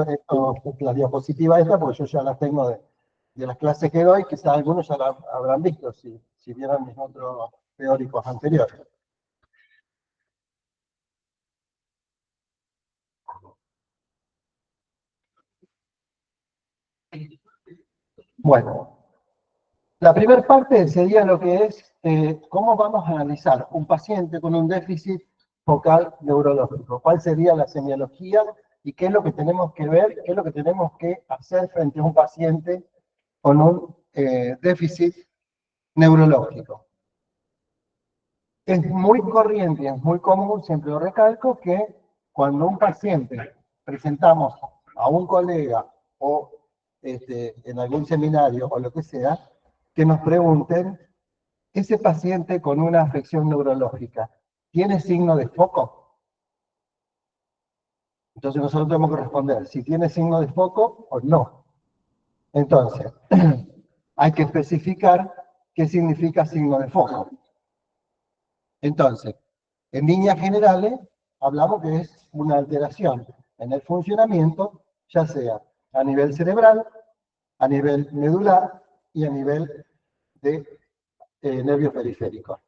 la diapositiva esta, porque yo ya las tengo de las clases que doy, quizás algunos ya la habrán visto, si vieron mis otros teóricos anteriores. Bueno, la primera parte sería lo que es cómo vamos a analizar un paciente con un déficit focal neurológico. ¿Cuál sería la semiología y qué es lo que tenemos que ver, qué es lo que tenemos que hacer frente a un paciente con un déficit neurológico? Es muy corriente y es muy común, siempre lo recalco, que cuando un paciente presentamos a un colega o en algún seminario o lo que sea, que nos pregunten, ese paciente con una afección neurológica, ¿tiene signo de foco? Entonces nosotros tenemos que responder si tiene signo de foco o no. Entonces, hay que especificar qué significa signo de foco. Entonces, en líneas generales, hablamos que es una alteración en el funcionamiento, ya sea a nivel cerebral, a nivel medular y a nivel de nervios periféricos.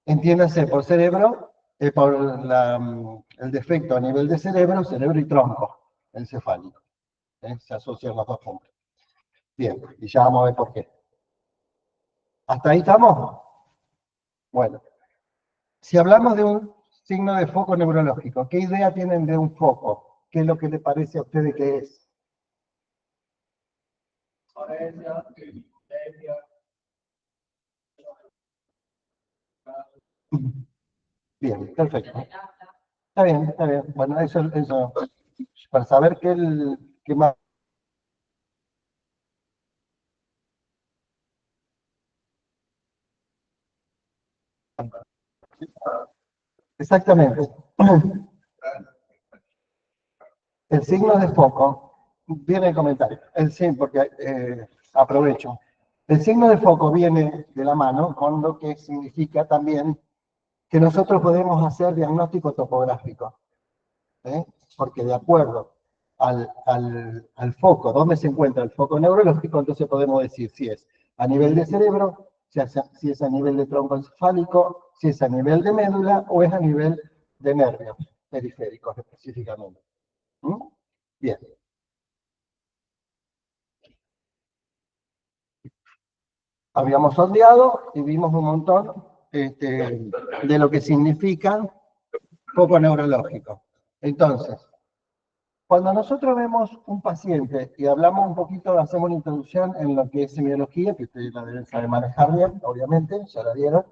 Entiéndase por cerebro, por el defecto a nivel de cerebro y tronco encefálico. Se asocian los dos juntos. Bien, y ya vamos a ver por qué. ¿Hasta ahí estamos? Bueno, si hablamos de un signo de foco neurológico, ¿qué idea tienen de un foco? ¿Qué es lo que le parece a ustedes que es? Bien, perfecto. Está bien, está bien. Bueno, eso para saber qué más. Exactamente. El signo de foco, viene el comentario, sí, porque aprovecho. El signo de foco viene de la mano con lo que significa también que nosotros podemos hacer diagnóstico topográfico, ¿eh? Porque de acuerdo al foco, dónde se encuentra el foco neurológico, entonces podemos decir si es a nivel de cerebro, si es a nivel de tronco encefálico, si es a nivel de médula o es a nivel de nervios periféricos específicamente. ¿Mm? Bien. Habíamos sondeado y vimos un montón de lo que significa foco neurológico. Entonces, cuando nosotros vemos un paciente y hablamos un poquito, hacemos una introducción en lo que es semiología, que ustedes la deben saber manejar bien, obviamente, ya la vieron.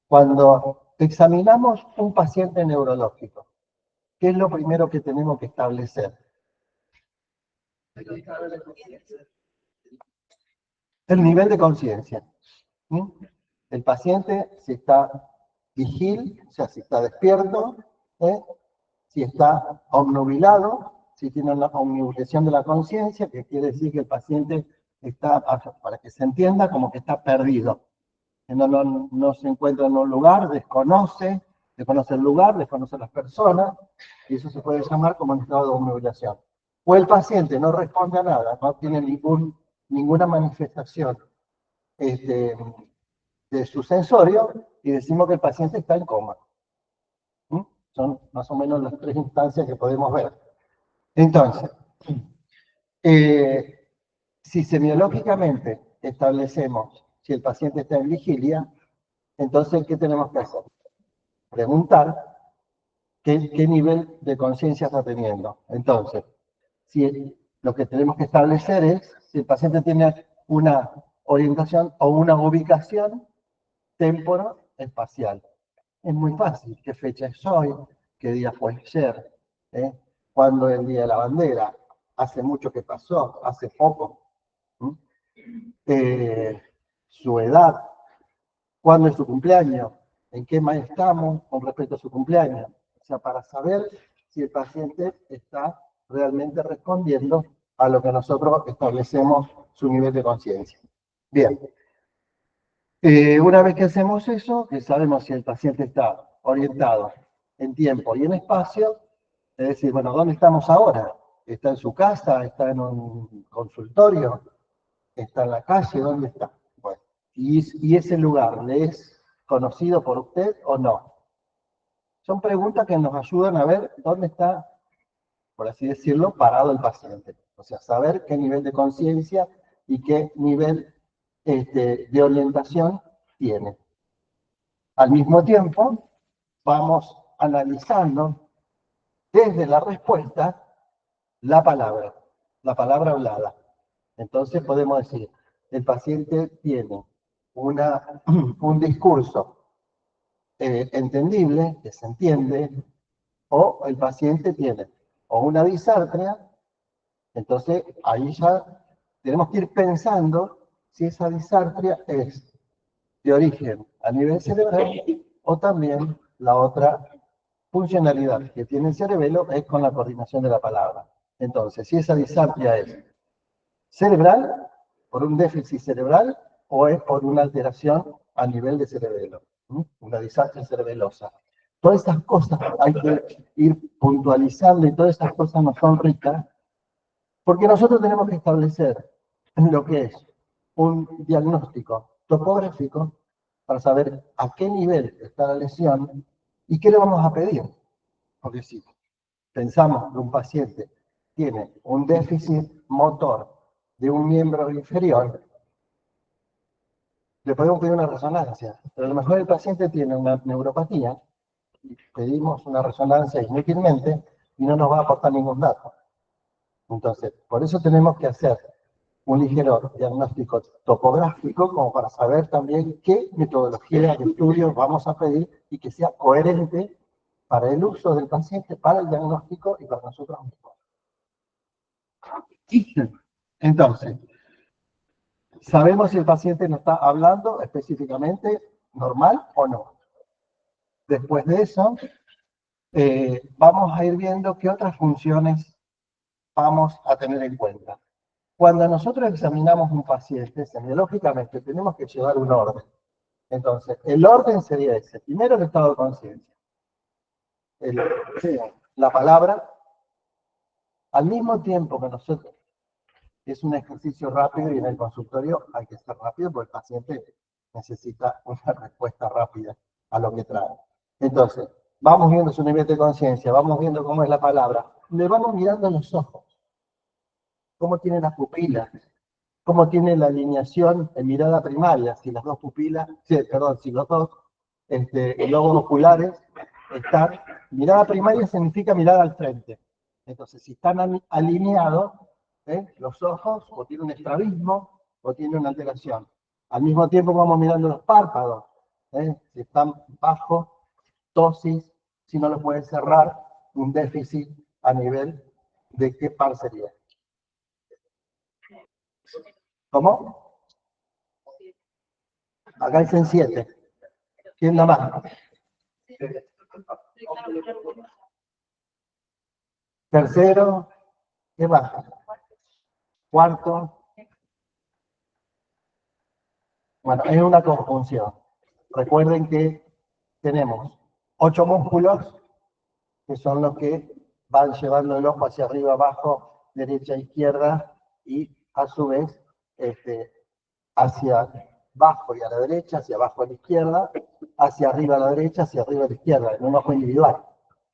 Cuando examinamos un paciente neurológico, ¿qué es lo primero que tenemos que establecer? El nivel de conciencia. El paciente, si está vigil, o sea, si está despierto, si está obnubilado, si tiene una omnibulación de la conciencia, que quiere decir que el paciente está, para que se entienda, como que está perdido. Que no se encuentra en un lugar, desconoce el lugar, desconoce las personas, y eso se puede llamar como un estado de obnubilación. O el paciente no responde a nada, no tiene ninguna manifestación de su sensorio, y decimos que el paciente está en coma. Son más o menos las tres instancias que podemos ver. Entonces, si semiológicamente establecemos si el paciente está en vigilia, entonces, ¿qué tenemos que hacer? Preguntar qué nivel de conciencia está teniendo. Entonces, si lo que tenemos que establecer es si el paciente tiene una orientación o una ubicación temporo-espacial. Es muy fácil. ¿Qué fecha es hoy? ¿Qué día fue ayer? ¿Cuándo es el día de la bandera? ¿Hace mucho que pasó? ¿Hace poco? Su edad. ¿Cuándo es su cumpleaños? ¿En qué mes estamos con respecto a su cumpleaños? O sea, para saber si el paciente está realmente respondiendo a lo que nosotros establecemos su nivel de conciencia. Bien. Una vez que hacemos eso, que sabemos si el paciente está orientado en tiempo y en espacio, Es decir, bueno, ¿dónde estamos ahora? ¿Está en su casa? ¿Está en un consultorio? ¿Está en la calle? ¿Dónde está? Bueno, y ese lugar, ¿le es conocido por usted o no? Son preguntas que nos ayudan a ver dónde está, por así decirlo, parado el paciente. O sea, saber qué nivel de conciencia y qué nivel de orientación tiene. Al mismo tiempo, vamos analizando desde la respuesta la palabra hablada. Entonces podemos decir, el paciente tiene un discurso entendible, que se entiende, o el paciente tiene o una disartria. Entonces ahí ya tenemos que ir pensando si esa disartria es de origen a nivel cerebral o también la otra funcionalidad que tiene el cerebelo es con la coordinación de la palabra. Entonces, si esa disartria es cerebral, por un déficit cerebral, o es por una alteración a nivel de cerebelo, una disartria cerebelosa. Todas estas cosas hay que ir puntualizando y todas estas cosas no son ricas, porque nosotros tenemos que establecer lo que es un diagnóstico topográfico para saber a qué nivel está la lesión y qué le vamos a pedir. Porque si pensamos que un paciente tiene un déficit motor de un miembro inferior, le podemos pedir una resonancia. Pero a lo mejor el paciente tiene una neuropatía y pedimos una resonancia inútilmente y no nos va a aportar ningún dato. Entonces, por eso tenemos que hacer un ligero diagnóstico topográfico como para saber también qué metodología de estudio vamos a pedir y que sea coherente para el uso del paciente, para el diagnóstico y para nosotros mismos. Entonces, sabemos si el paciente nos está hablando específicamente normal o no. Después de eso, vamos a ir viendo qué otras funciones vamos a tener en cuenta. Cuando nosotros examinamos un paciente, semiológicamente tenemos que llevar un orden. Entonces, el orden sería ese. Primero, el estado de conciencia. La palabra, al mismo tiempo que nosotros, es un ejercicio rápido y en el consultorio hay que ser rápido porque el paciente necesita una respuesta rápida a lo que trae. Entonces, vamos viendo su nivel de conciencia, vamos viendo cómo es la palabra, le vamos mirando los ojos, cómo tiene las pupilas, cómo tiene la alineación en mirada primaria, si las dos pupilas, perdón, si los dos globos oculares están, mirada primaria significa mirada al frente. Entonces, si están alineados, los ojos, o tiene un estrabismo, o tiene una alteración. Al mismo tiempo vamos mirando los párpados, si están bajos, tosis, si no lo pueden cerrar, un déficit a nivel de qué par sería. ¿Cómo? Acá dicen 7. ¿Quién da más? Tercero, ¿qué más? Cuarto. Bueno, es una conjunción. Recuerden que tenemos 8 músculos, que son los que van llevando el ojo hacia arriba, abajo, derecha, izquierda, y a su vez hacia abajo y a la derecha, hacia abajo a la izquierda, hacia arriba a la derecha, hacia arriba a la izquierda, en un ojo individual.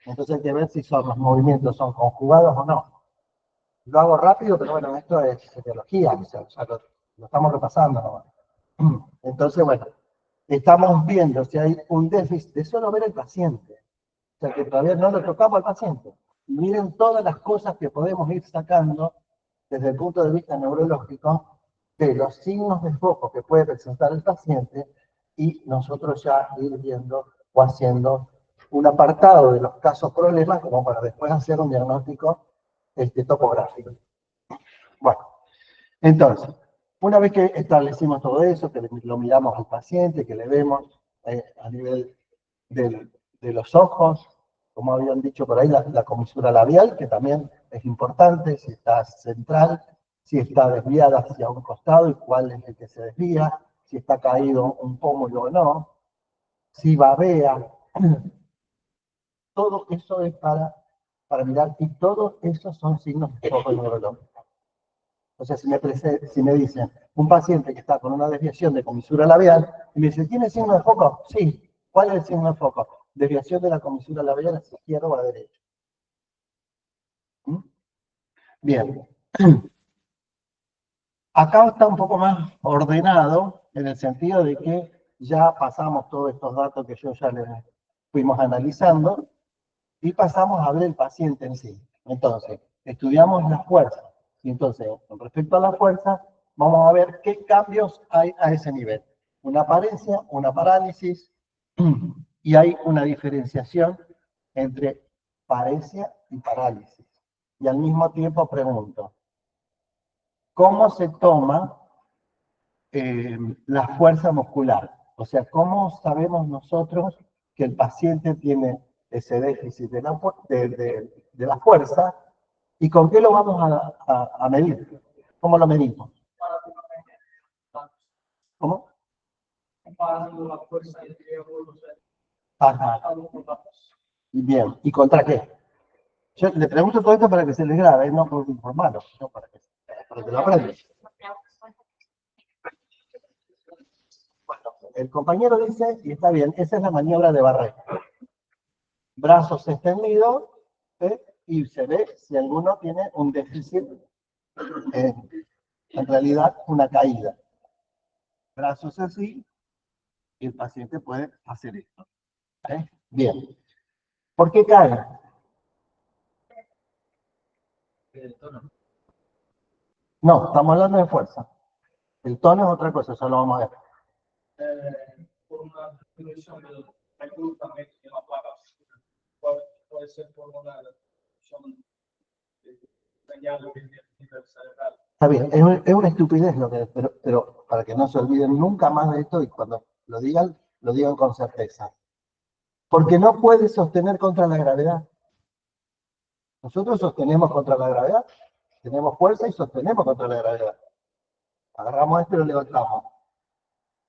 Entonces hay que ver si los movimientos son conjugados o no. Lo hago rápido, pero bueno, esto es fisiología, o sea, ya lo estamos repasando nomás. Entonces, bueno, estamos viendo si hay un déficit de solo ver al paciente. O sea, que todavía no lo tocamos al paciente. Y miren todas las cosas que podemos ir sacando desde el punto de vista neurológico de los signos de foco que puede presentar el paciente y nosotros ya ir viendo o haciendo un apartado de los casos problemas como para después hacer un diagnóstico topográfico. Bueno, entonces, una vez que establecimos todo eso, que lo miramos al paciente, que le vemos a nivel de los ojos, como habían dicho por ahí, la comisura labial, que también es importante, si está central, si está desviada hacia un costado y cuál es el que se desvía, si está caído un pómulo o no, si babea. Todo eso es para para mirar, y todos esos son signos de foco neurológico. O sea, si me dicen, un paciente que está con una desviación de comisura labial, y me dice, ¿tiene signo de foco? Sí. ¿Cuál es el signo de foco? Desviación de la comisura labial hacia izquierda o a derecha. ¿Mm? Bien. Acá está un poco más ordenado, en el sentido de que ya pasamos todos estos datos que yo ya les fuimos analizando, y pasamos a ver el paciente en sí. Entonces, estudiamos la fuerza. Y entonces, con respecto a la fuerza, vamos a ver qué cambios hay a ese nivel. Una parencia, una parálisis, y hay una diferenciación entre paresia y parálisis. Y al mismo tiempo pregunto, ¿cómo se toma la fuerza muscular? O sea, ¿cómo sabemos nosotros que el paciente tiene ese déficit de la fuerza y con qué lo vamos a medir? ¿Cómo lo medimos? ¿Cómo? Comparando la fuerza entre los. Ajá. Bien, ¿y contra qué? Yo le pregunto todo esto para que se les grabe, no por informarlos, sino para que lo aprendan. Bueno, el compañero dice, y está bien, esa es la maniobra de Barré. Brazos extendidos, y se ve si alguno tiene un déficit, en realidad una caída. Brazos así, y el paciente puede hacer esto. Bien. ¿Por qué cae? No, estamos hablando de fuerza. El tono es otra cosa, eso lo vamos a ver. Por una disminución del reclutamiento de la placa, puede ser por una disminución de señal cerebral. Está bien, es una estupidez lo que, pero para que no se olviden nunca más de esto y cuando lo digan con certeza. Porque no puede sostener contra la gravedad. Nosotros sostenemos contra la gravedad, tenemos fuerza y sostenemos contra la gravedad. Agarramos esto y lo levantamos.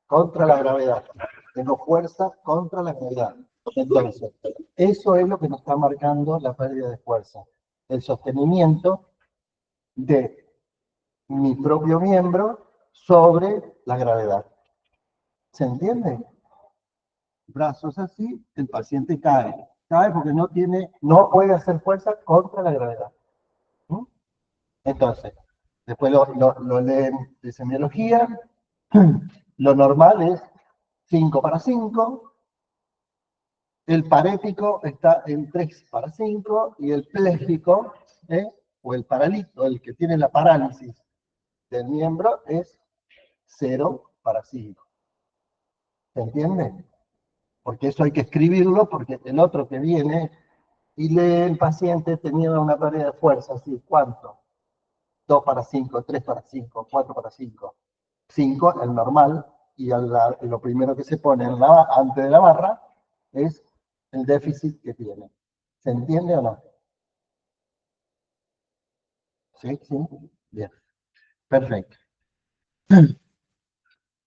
Contra la gravedad. Tengo fuerza contra la gravedad. Entonces, eso es lo que nos está marcando la pérdida de fuerza. El sostenimiento de mi propio miembro sobre la gravedad. ¿Se entiende? Brazos así, el paciente cae. Cae porque no puede hacer fuerza contra la gravedad. ¿Mm? Entonces, después lo leen de semiología. Lo normal es 5 para 5. El parético está en 3 para 5 y el pléjico, o el paralito, el que tiene la parálisis del miembro, es 0 para 5. ¿Se entiende? Porque eso hay que escribirlo, porque el otro que viene y lee el paciente tenía una pérdida de fuerza, así, ¿cuánto? 2 para 5, 3 para 5, 4 para 5. 5, el normal, y lo primero que se pone antes de la barra es el déficit que tiene. ¿Se entiende o no? Sí, sí. Bien. Perfecto.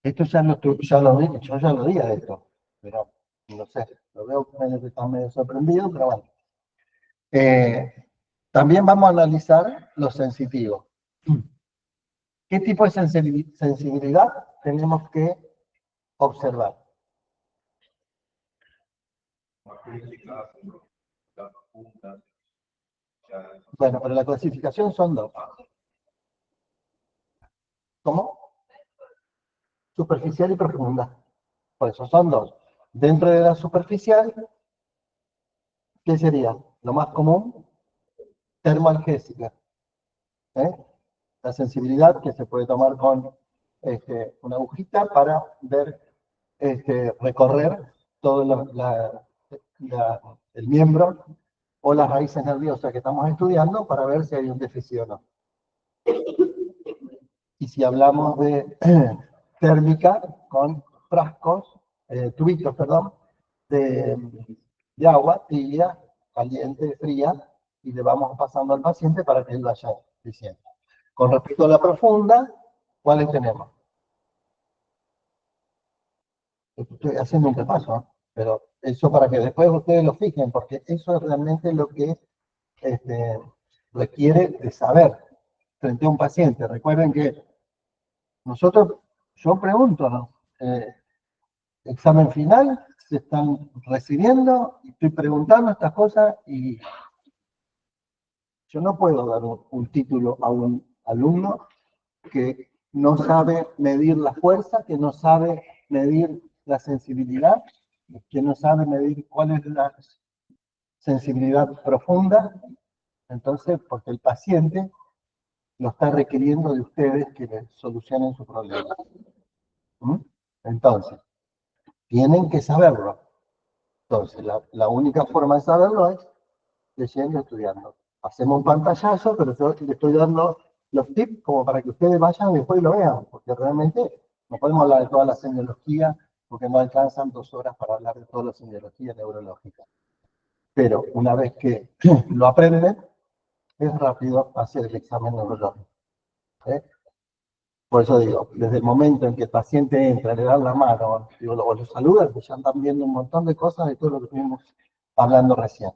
Esto yo ya lo di a esto, pero no sé, lo veo que está medio sorprendido, pero bueno. También vamos a analizar los sensitivos. ¿Qué tipo de sensibilidad tenemos que observar? Bueno, pero la clasificación son dos. ¿Cómo? Superficial y profunda. Por eso son dos. Dentro de la superficial, ¿qué sería? Lo más común, termoalgésica. La sensibilidad que se puede tomar con una agujita para ver, recorrer todo el miembro o las raíces nerviosas que estamos estudiando para ver si hay un déficit o no. Y si hablamos de térmica, con frascos, tubitos, perdón, de, de agua tibia, caliente, fría, y le vamos pasando al paciente para que él vaya diciendo. Con respecto a la profunda, ¿cuáles tenemos? Estoy haciendo un repaso, pero eso para que después ustedes lo fijen, porque eso es realmente lo que requiere de saber frente a un paciente. Recuerden que nosotros, yo pregunto, ¿no? Examen final, se están recibiendo, y estoy preguntando estas cosas y yo no puedo dar un título a un alumno que no sabe medir la fuerza, que no sabe medir la sensibilidad, que no sabe medir cuál es la sensibilidad profunda. Entonces, porque el paciente lo está requiriendo de ustedes que le solucionen su problema. ¿Mm? Entonces, tienen que saberlo. Entonces, la única forma de saberlo es leyendo y estudiando. Hacemos un pantallazo, pero yo le estoy dando los tips como para que ustedes vayan y después lo vean, porque realmente no podemos hablar de toda la semiología, porque no alcanzan 2 horas para hablar de toda la semiología neurológica. Pero una vez que lo aprenden, es rápido hacer el examen neurológico. ¿Eh? Por eso digo, desde el momento en que el paciente entra, le dan la mano, digo, o lo saludan, pues ya están viendo un montón de cosas de todo lo que estuvimos hablando recién.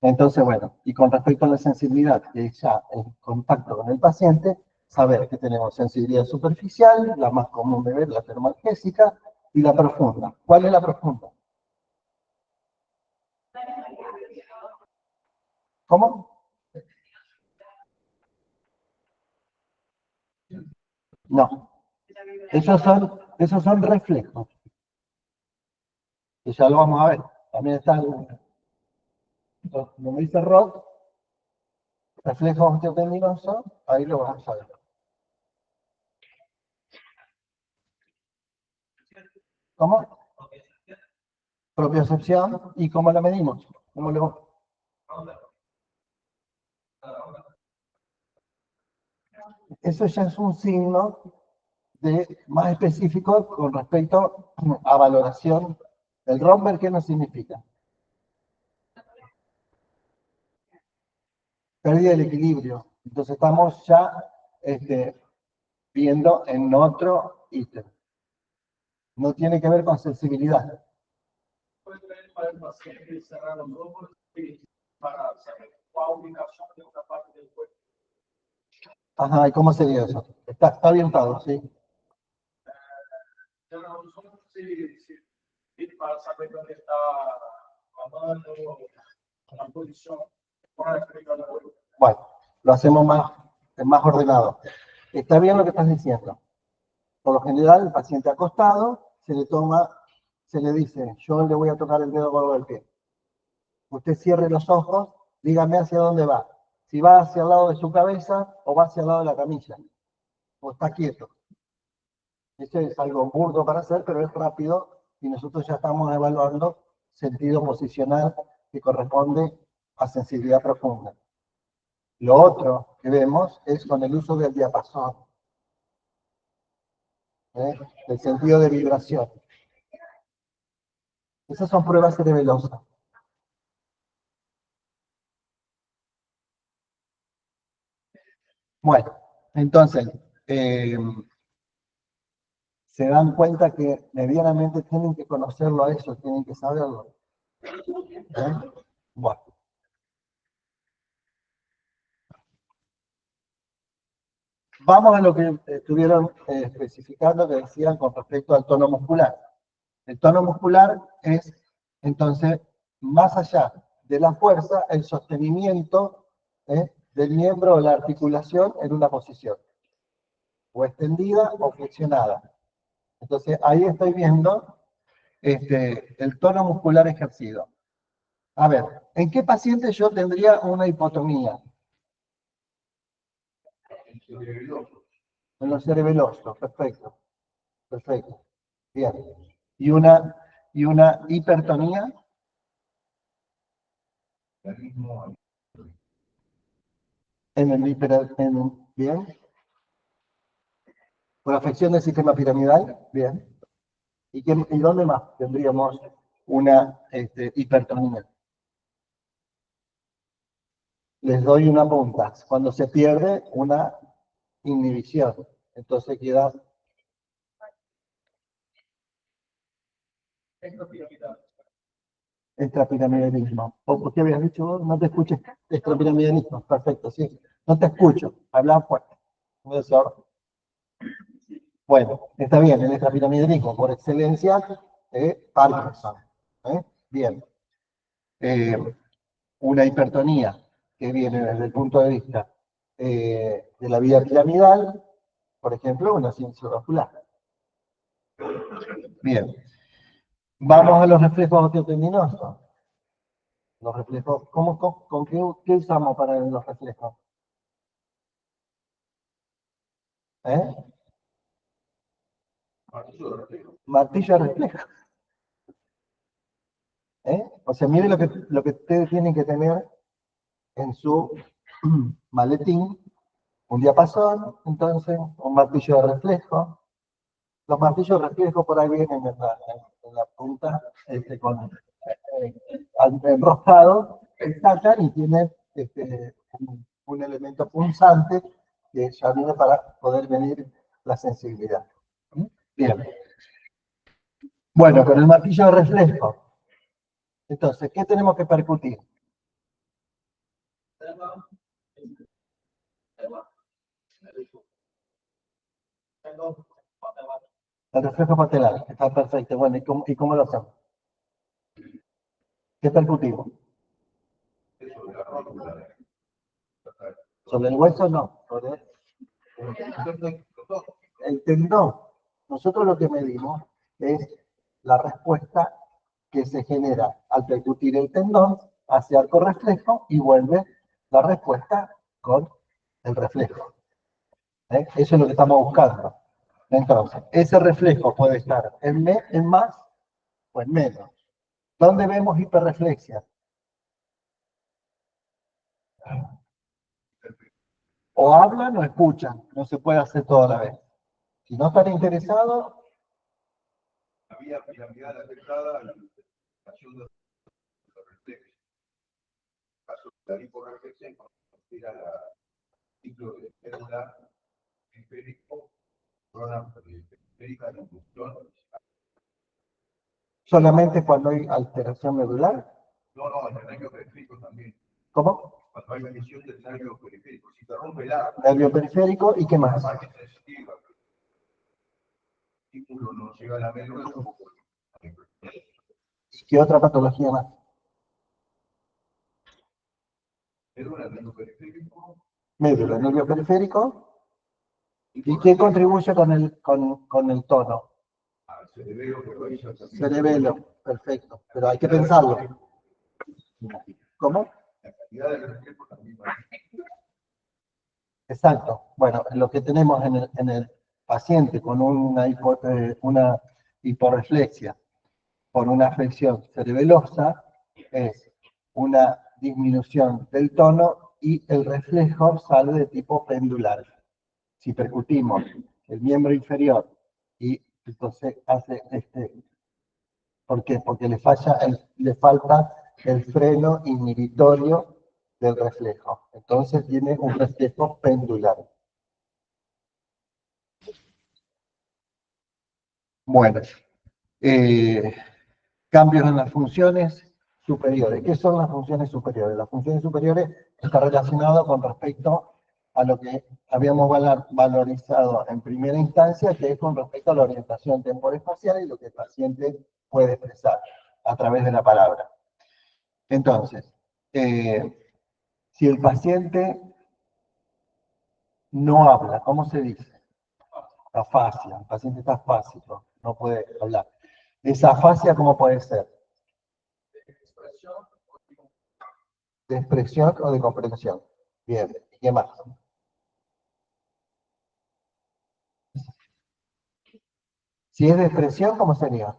Entonces, bueno, y con respecto a la sensibilidad, que es ya en contacto con el paciente, saber que tenemos sensibilidad superficial, la más común de ver, la termalgésica, y la profunda. ¿Cuál es la profunda? ¿Cómo? No, esos son reflejos, que ya lo vamos a ver. También está, como dice Rod, reflejo osteotendinoso, ahí lo vamos a ver. ¿Cómo? Propiocepción. ¿Y cómo la medimos? ¿Cómo lo... Eso ya es un signo más específico con respecto a valoración. ¿El Romberg qué nos significa? Pérdida del equilibrio. Entonces estamos ya viendo en otro ítem. No tiene que ver con sensibilidad. Para el paciente cerrar los ojos para saber cuál ubicación de otra parte del cuerpo. Ajá, ¿y cómo sería eso? Está orientado, ¿sí? Cerrar los ojos, sí, para saber dónde está la mano, la posición. Bueno, lo hacemos más ordenado. Está bien lo que estás diciendo. Por lo general, el paciente acostado se le dice, yo le voy a tocar el dedo gordo del pie. Usted cierre los ojos, dígame hacia dónde va. Si va hacia el lado de su cabeza o va hacia el lado de la camilla. O está quieto. Eso es algo burdo para hacer, pero es rápido y nosotros ya estamos evaluando sentido posicional que corresponde a sensibilidad profunda. Lo otro que vemos es con el uso del diapasón, el sentido de vibración. Esas son pruebas cerebelosas. Bueno, entonces, se dan cuenta que medianamente tienen que conocerlo a eso, tienen que saberlo. Bueno. Vamos a lo que estuvieron especificando, que decían con respecto al tono muscular. El tono muscular es, entonces, más allá de la fuerza, el sostenimiento del miembro o la articulación en una posición, o extendida o flexionada. Entonces, ahí estoy viendo el tono muscular ejercido. A ver, ¿en qué paciente yo tendría una hipotonía? En los cerebelosos, perfecto, perfecto. Bien. ¿Y una hipertonía? Bien. Por afección del sistema piramidal, bien. ¿Y dónde más tendríamos una hipertonía? Les doy una punta. Cuando se pierde una inhibición, entonces queda extrapiramidalismo. ¿O qué habías dicho vos? No te escuché. Extrapiramidalismo, perfecto, sí. No te escucho, habla fuerte. Muy desorden. Bueno, está bien, el extrapiramidalismo por excelencia, Parkinson. Bien. Eh, una hipertonía que viene desde el punto de vista de la vía piramidal, por ejemplo, una ciencia vascular. Bien. Vamos a los reflejos osteotendinosos. Los reflejos, con qué usamos para los reflejos? ¿Eh? Martillo de reflejo. O sea, mire lo que ustedes tienen que tener en su maletín, un diapasón, entonces, un martillo de reflejo. Los martillos de reflejo por ahí vienen en la punta con enroscado, sacan y tienen un elemento punzante que ya viene para poder medir la sensibilidad. Bien. Bueno, con el martillo de reflejo. Entonces, ¿qué tenemos que percutir? El reflejo patelar, está perfecto. Bueno, ¿y cómo lo hacemos? ¿Qué percutimos? Sobre el hueso no, sobre el tendón. Nosotros lo que medimos es la respuesta que se genera al percutir el tendón hacia arco reflejo y vuelve la respuesta con el reflejo. Eso es lo que estamos buscando. Entonces, ese reflejo puede estar en más o en menos. ¿Dónde vemos hiperreflexia? O hablan o escuchan, no se puede hacer todo a la vez. Si no están interesados, la vía piramidal afectada, la ayuda de reflejo. Caso de la hiporreflexión, era la ciclo de célula periférico, zona periférica de inducción. solamente cuando hay alteración medular. No, en el nervio periférico también. ¿Cómo? Cuando hay lesión del nervio periférico, si te rompe el arco. Nervio periférico y qué más. La parte sensitiva, el estímulo no llega a la médula. ¿Qué otra patología más? Médula, nervio periférico. Médula, nervio periférico. ¿Y qué contribuye con el tono? Cerebelo, Cerebelo, perfecto. Pero hay que pensarlo. ¿Cómo? la calidad del reflejo también va. Exacto. Bueno, lo que tenemos en el paciente con una hiporreflexia por una afección cerebelosa es una disminución del tono y el reflejo sale de tipo pendular. Si percutimos el miembro inferior y entonces hace ¿por qué? Porque le falta el freno inhibitorio del reflejo. Entonces tiene un reflejo pendular. Bueno, cambios en las funciones superiores. ¿Qué son las funciones superiores? Las funciones superiores están relacionadas con respecto a lo que habíamos valorizado en primera instancia, que es con respecto a la orientación temporoespacial y lo que el paciente puede expresar a través de la palabra. Entonces, si el paciente no habla, ¿cómo se dice? Afasia, el paciente está afásico, no puede hablar. ¿Esa afasia cómo puede ser? ¿De expresión o de comprensión? Bien, ¿y qué más? Si es de expresión, ¿cómo sería?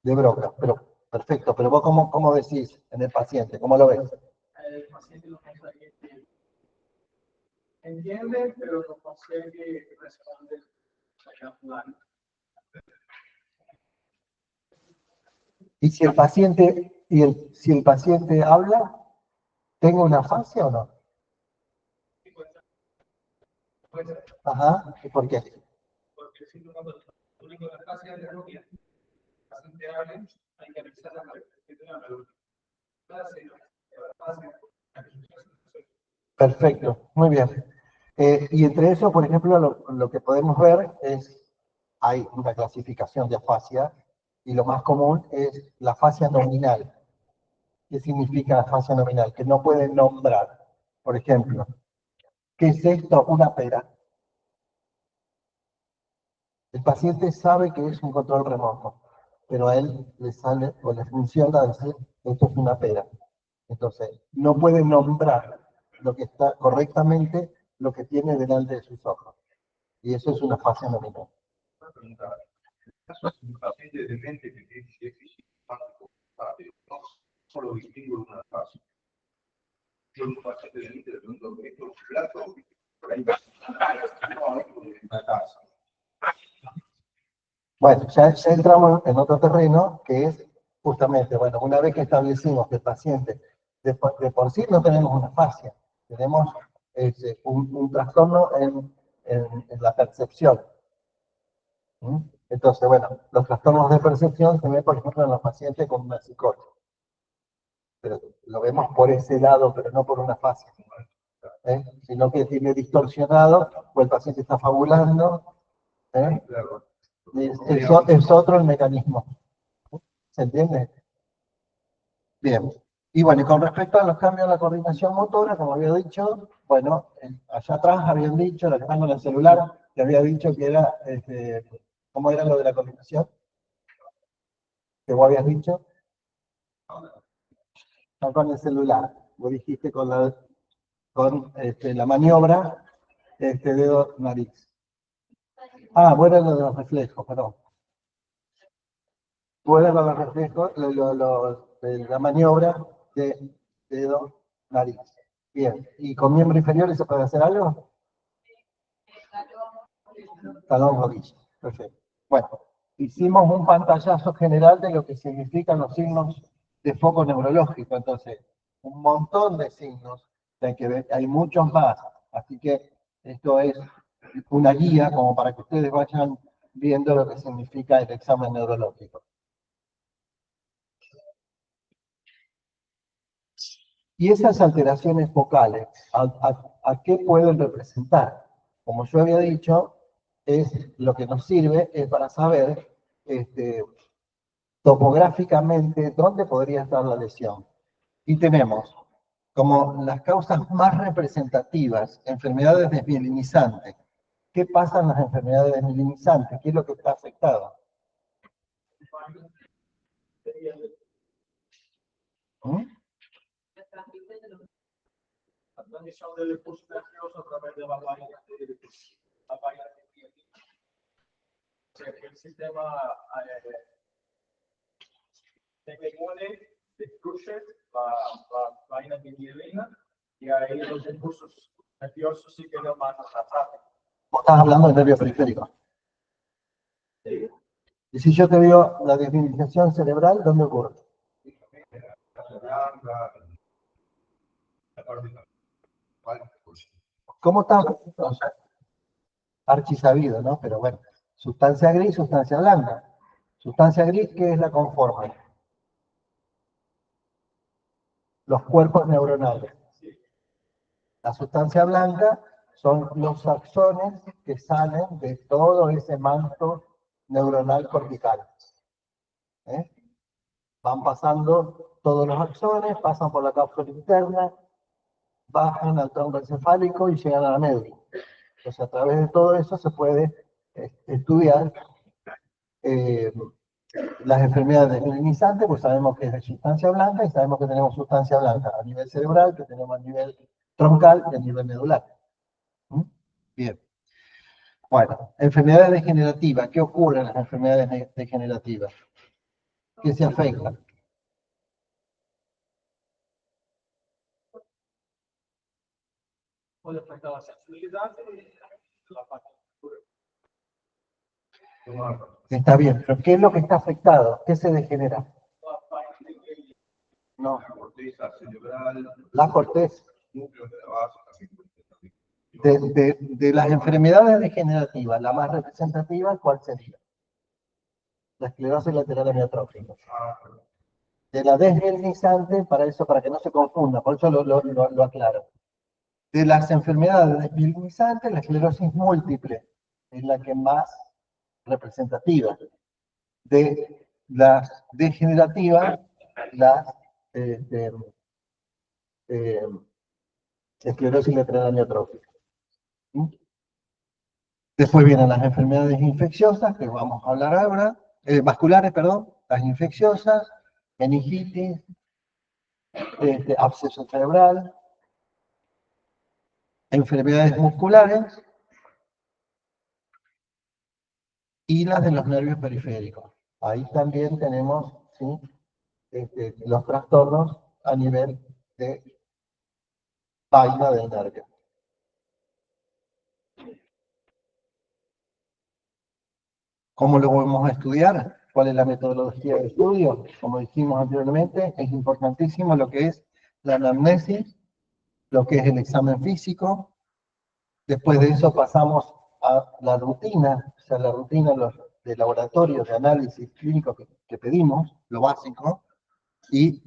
De Broca, pero perfecto, pero vos cómo decís en el paciente, ¿cómo lo ves? El paciente no entiende, pero no consigue responder. Y si el paciente, si el paciente habla, ¿tengo una afasia o no? Ajá, ¿y por qué? Porque si no, único de la fase de la novia, el paciente habla, hay que revisar la cabeza. Perfecto, muy bien. Y entre eso, por ejemplo, lo que podemos ver es, hay una clasificación de afasia, y lo más común es la afasia nominal. ¿Qué significa la afasia nominal? Que no pueden nombrar. Por ejemplo, ¿qué es esto? Una pera. El paciente sabe que es un control remoto, pero a él le sale o le funciona decir, esto es una pera. Entonces, no puede nombrar lo que está correctamente, lo que tiene delante de sus ojos. Y eso es una fase nominal. Una pregunta. En el caso de un paciente demente que tiene déficit cuántico, no solo distingo una fase. Yo un paciente demente le pregunto, ¿esto es un plato? Por ahí va. No, esto es una taza. Bueno, ya entramos en otro terreno que es justamente, bueno, una vez que establecimos que el paciente, de por sí no tenemos una fascia, tenemos un trastorno en la percepción. ¿Mm? Entonces, bueno, los trastornos de percepción se ven, por ejemplo, en los pacientes con una psicosis. Pero lo vemos por ese lado, pero no por una fascia. Sino que tiene distorsionado, o el paciente está fabulando. Es otro el mecanismo. ¿Se entiende? Bien. Y bueno, y con respecto a los cambios en la coordinación motora, como había dicho, bueno, allá atrás habían dicho, la que tengo en el celular, que había dicho que era, ¿cómo era lo de la coordinación? Que vos habías dicho. No, con el celular. Vos dijiste con la maniobra, dedo nariz. Ah, bueno, lo de los reflejos, perdón. Bueno, lo de los reflejos, de la maniobra de dedo nariz. Bien, ¿y con miembro inferior se puede hacer algo? Talón, rodilla. Perfecto. Bueno, hicimos un pantallazo general de lo que significan los signos de foco neurológico. Entonces, un montón de signos, hay muchos más. Así que esto es una guía como para que ustedes vayan viendo lo que significa el examen neurológico. Y esas alteraciones focales, ¿a qué pueden representar? Como yo había dicho, lo que nos sirve es para saber topográficamente dónde podría estar la lesión. Y tenemos como las causas más representativas enfermedades desmielinizantes. ¿Qué pasa en las enfermedades desmielinizantes? ¿Qué es lo que está afectado? ¿Mm? La transmisión del impulso nervioso a través de la vaina de piel. O sea, que el sistema inmune destruye la vaina de mielina y ahí los impulsos nerviosos sí que no van a tratar. Vos estás hablando del nervio periférico. Sí. Y si yo te digo la desmielinización cerebral, ¿dónde ocurre? ¿Cómo está? O sea, archisabido, ¿no? Pero bueno, sustancia gris, sustancia blanca. Sustancia gris, ¿qué es la conforma? Los cuerpos neuronales. La sustancia blanca son los axones que salen de todo ese manto neuronal cortical. Van pasando todos los axones, pasan por la cápsula interna, bajan al tronco encefálico y llegan a la médula. Entonces, a través de todo eso se puede estudiar las enfermedades desmielinizantes, pues sabemos que es de sustancia blanca y sabemos que tenemos sustancia blanca a nivel cerebral, que tenemos a nivel troncal y a nivel medular. Bien. Bueno, enfermedades degenerativas. ¿Qué ocurre en las enfermedades degenerativas? ¿Qué se afectan? Puede afectar la sensibilidad y la parte. Está bien, pero ¿qué es lo que está afectado? ¿Qué se degenera? No. La corteza cerebral. La corteza. Núcleo de la base. De las enfermedades degenerativas, la más representativa, ¿cuál sería? La esclerosis lateral amiotrófica. De la desmielinizante, para eso, para que no se confunda, por eso lo aclaro. De las enfermedades desmielinizantes, la esclerosis múltiple es la que más representativa. De las degenerativas, las esclerosis lateral amiotrófica. Después vienen las enfermedades infecciosas, que vamos a hablar ahora, vasculares, perdón, las infecciosas, meningitis, absceso cerebral, enfermedades musculares y las de los nervios periféricos. Ahí también tenemos, ¿sí?, los trastornos a nivel de vaina del nervio. ¿Cómo lo vamos a estudiar? ¿Cuál es la metodología de estudio? Como dijimos anteriormente, es importantísimo lo que es la anamnesis, lo que es el examen físico. Después de eso pasamos a la rutina, o sea, la rutina de laboratorio, de análisis clínico que pedimos, lo básico, y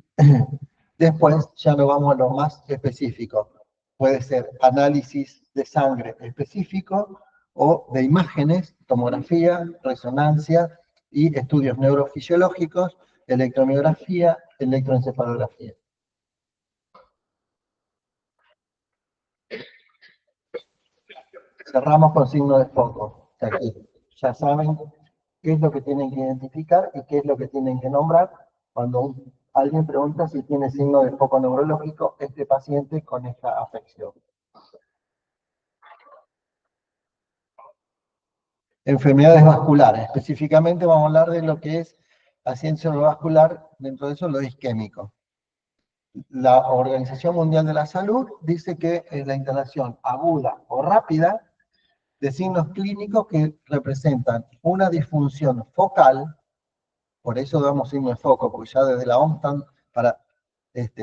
después ya nos vamos a lo más específico. Puede ser análisis de sangre específico o de imágenes, tomografía, resonancia y estudios neurofisiológicos, electromiografía, electroencefalografía. Cerramos con signo de foco. O sea, que ya saben qué es lo que tienen que identificar y qué es lo que tienen que nombrar cuando alguien pregunta si tiene signo de foco neurológico este paciente con esta afección. Enfermedades vasculares. Específicamente vamos a hablar de lo que es la ciencia vascular, dentro de eso lo isquémico. La Organización Mundial de la Salud dice que es la instalación aguda o rápida de signos clínicos que representan una disfunción focal, por eso damos signo de foco, porque ya desde la OMS están para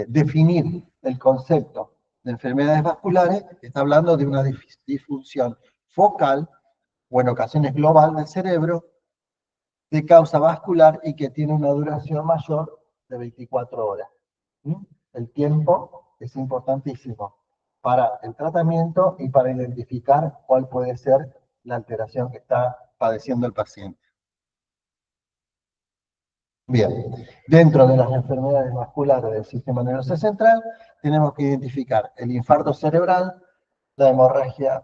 definir el concepto de enfermedades vasculares, está hablando de una disfunción focal, o en ocasiones global del cerebro, de causa vascular y que tiene una duración mayor de 24 horas. El tiempo es importantísimo para el tratamiento y para identificar cuál puede ser la alteración que está padeciendo el paciente. Bien, dentro de las enfermedades vasculares del sistema nervioso central, tenemos que identificar el infarto cerebral, la hemorragia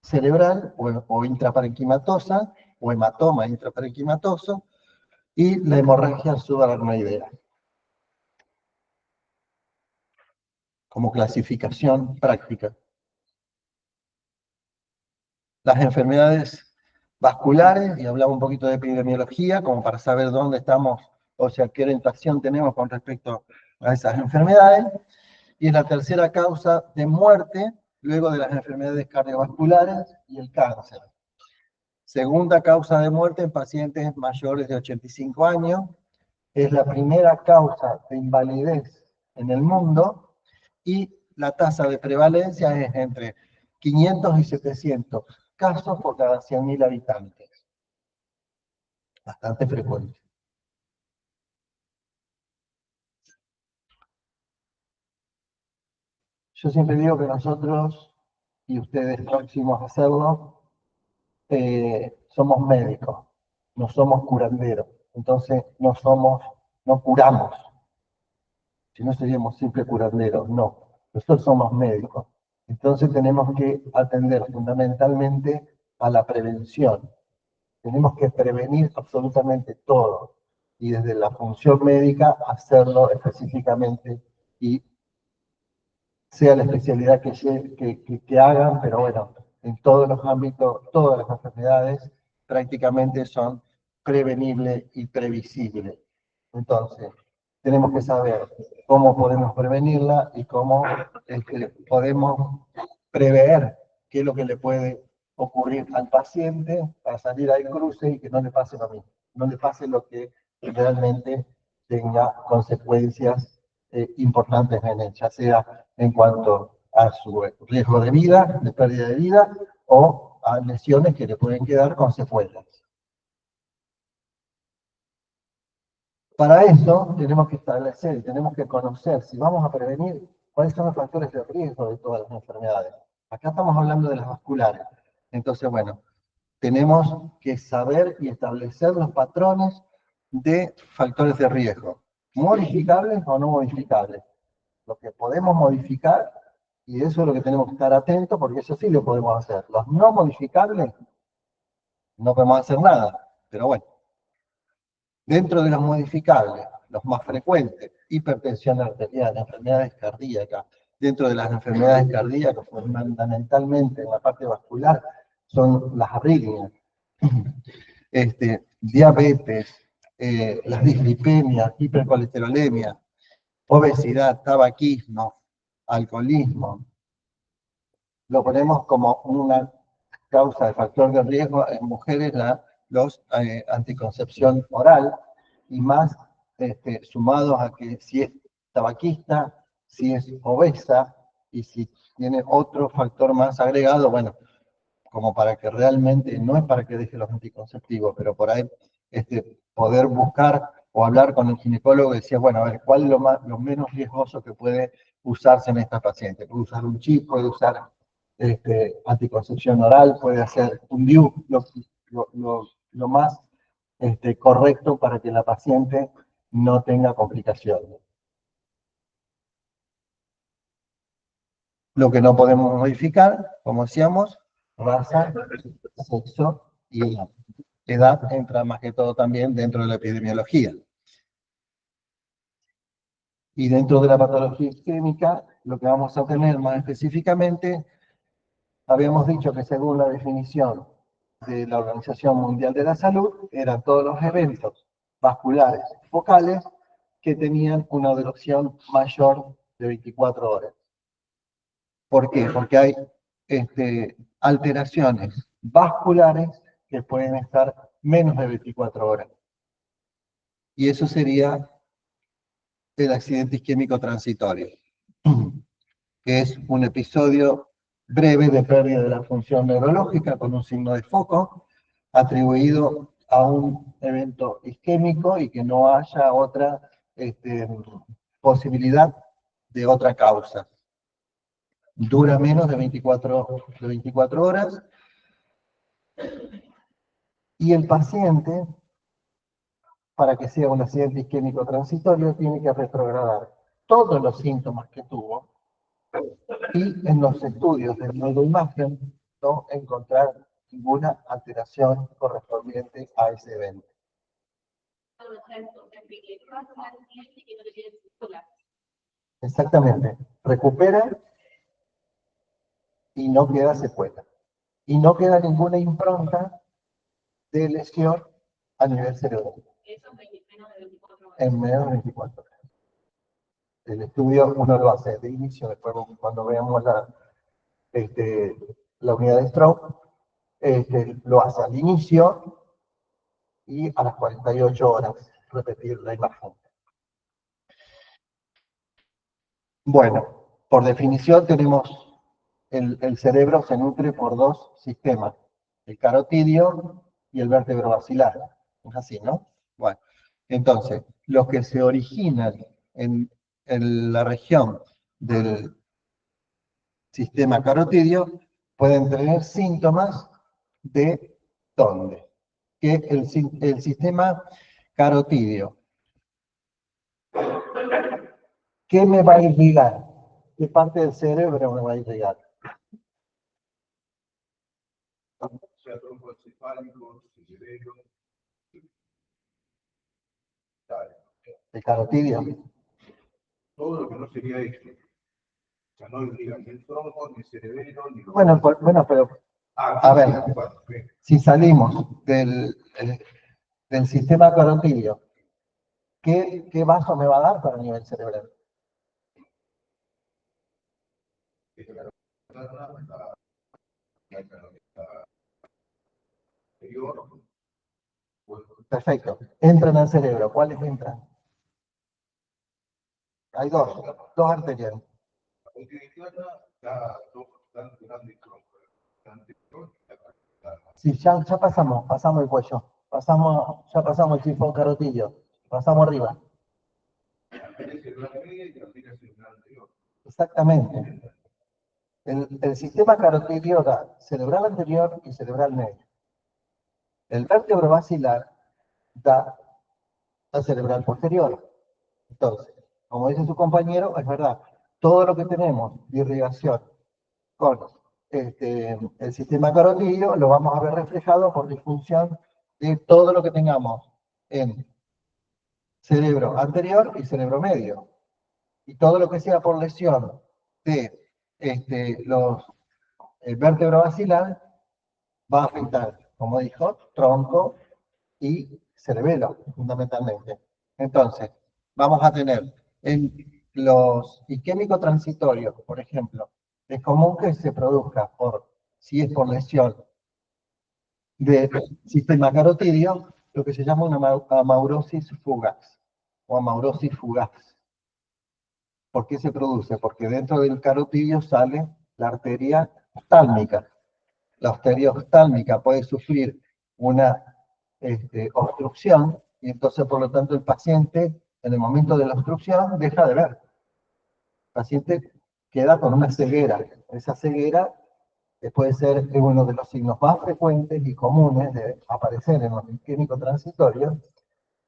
cerebral o intraparenquimatosa, o hematoma intraparenquimatoso, y la hemorragia subaracnoidea. Como clasificación práctica. Las enfermedades vasculares, y hablaba un poquito de epidemiología, como para saber dónde estamos, o sea, qué orientación tenemos con respecto a esas enfermedades, y es la tercera causa de muerte, luego de las enfermedades cardiovasculares y el cáncer. Segunda causa de muerte en pacientes mayores de 85 años, es la primera causa de invalidez en el mundo, y la tasa de prevalencia es entre 500 y 700 casos por cada 100.000 habitantes. Bastante frecuente. Yo siempre digo que nosotros, y ustedes próximos a hacerlo, somos médicos, no somos curanderos. Entonces no curamos. Si no seríamos simples curanderos, no. Nosotros somos médicos. Entonces tenemos que atender fundamentalmente a la prevención. Tenemos que prevenir absolutamente todo. Y desde la función médica hacerlo específicamente y sea la especialidad que hagan, pero bueno, en todos los ámbitos, todas las enfermedades prácticamente son prevenibles y previsibles. Entonces, tenemos que saber cómo podemos prevenirla y cómo podemos prever qué es lo que le puede ocurrir al paciente para salir al cruce y que no le pase lo mismo, no le pase lo que realmente tenga consecuencias importantes en él, ya sea en cuanto a su riesgo de vida, de pérdida de vida, o a lesiones que le pueden quedar con secuelas. Para eso tenemos que establecer, tenemos que conocer si vamos a prevenir cuáles son los factores de riesgo de todas las enfermedades. Acá estamos hablando de las vasculares. Entonces, bueno, tenemos que saber y establecer los patrones de factores de riesgo, modificables o no modificables. Lo que podemos modificar, y eso es lo que tenemos que estar atentos, porque eso sí lo podemos hacer. Los no modificables, no podemos hacer nada, pero bueno. Dentro de los modificables, los más frecuentes, hipertensión arterial, enfermedades cardíacas, dentro de las enfermedades cardíacas, fundamentalmente en la parte vascular, son las arritmias, diabetes, las dislipemias, hipercolesterolemia, obesidad, tabaquismo, alcoholismo. Lo ponemos como una causa de factor de riesgo en mujeres, los anticoncepción oral, y más sumados a que si es tabaquista, si es obesa, y si tiene otro factor más agregado, bueno, como para que realmente, no es para que deje los anticonceptivos, pero por ahí poder buscar o hablar con el ginecólogo y decir, bueno, a ver, ¿cuál es lo menos riesgoso que puede usarse en esta paciente? Puede usar un chip, puede usar anticoncepción oral, puede hacer un DIU, lo más correcto para que la paciente no tenga complicaciones. Lo que no podemos modificar, como decíamos, raza, sexo y edad. Edad entra más que todo también dentro de la epidemiología. Y dentro de la patología isquémica, lo que vamos a tener más específicamente, habíamos dicho que según la definición de la Organización Mundial de la Salud, eran todos los eventos vasculares focales que tenían una duración mayor de 24 horas. ¿Por qué? Porque hay alteraciones vasculares que pueden estar menos de 24 horas. Y eso sería el accidente isquémico transitorio, que es un episodio breve de pérdida de la función neurológica con un signo de foco atribuido a un evento isquémico y que no haya otra posibilidad de otra causa. Dura menos de 24 horas y el paciente, para que sea un accidente isquémico transitorio, tiene que retrogradar todos los síntomas que tuvo y en los estudios de neuroimagen no encontrar ninguna alteración correspondiente a ese evento. Exactamente. Recupera y no queda secuela. Y no queda ninguna impronta de lesión a nivel cerebral. En menos de 24 horas. El estudio uno lo hace de inicio, después cuando veamos la unidad de stroke, lo hace al inicio y a las 48 horas repetir la imagen. Bueno, por definición tenemos el cerebro se nutre por dos sistemas, el carotidio y el vértebro basilar. Es así, ¿no? Bueno, entonces, los que se originan en la región del sistema carotidio pueden tener síntomas de ¿dónde? Que el sistema carotidio, ¿qué me va a irrigar? ¿Qué parte del cerebro me va a irrigar? O sea, trombocefálico, cerebelo. El carotidio. Todo lo que no sería esto. O sea, no irriga ni el tronco, ni el cerebelo, ni los... Bueno, pero a ver, si salimos del sistema carotidio, ¿qué vaso me va a dar para el nivel cerebral? Perfecto. Entran al cerebro. ¿Cuáles entran? Hay dos arterias. Sí, ya pasamos el cuello. Ya pasamos el sifón carotidio. Pasamos arriba. Arteria cerebral media y arteria cerebral anterior. Exactamente. El sistema carotídeo da cerebral anterior y cerebral medio. El vértebro basilar da la cerebral posterior. Entonces, como dice su compañero, es verdad, todo lo que tenemos de irrigación con el sistema carotídeo lo vamos a ver reflejado por disfunción de todo lo que tengamos en cerebro anterior y cerebro medio. Y todo lo que sea por lesión de el vértebro basilar va a afectar, como dijo, tronco y cerebelo, fundamentalmente. Entonces, vamos a tener en los isquémicos transitorios, por ejemplo, es común que se produzca si es por lesión del sistema carotídeo, lo que se llama una amaurosis fugaz o amaurosis fugaz. ¿Por qué se produce? Porque dentro del carotídeo sale la arteria oftálmica. La arteria oftálmica puede sufrir una obstrucción y entonces, por lo tanto, el paciente, en el momento de la obstrucción, deja de ver. El paciente queda con una ceguera. Esa ceguera puede ser uno de los signos más frecuentes y comunes de aparecer en los isquémicos transitorios,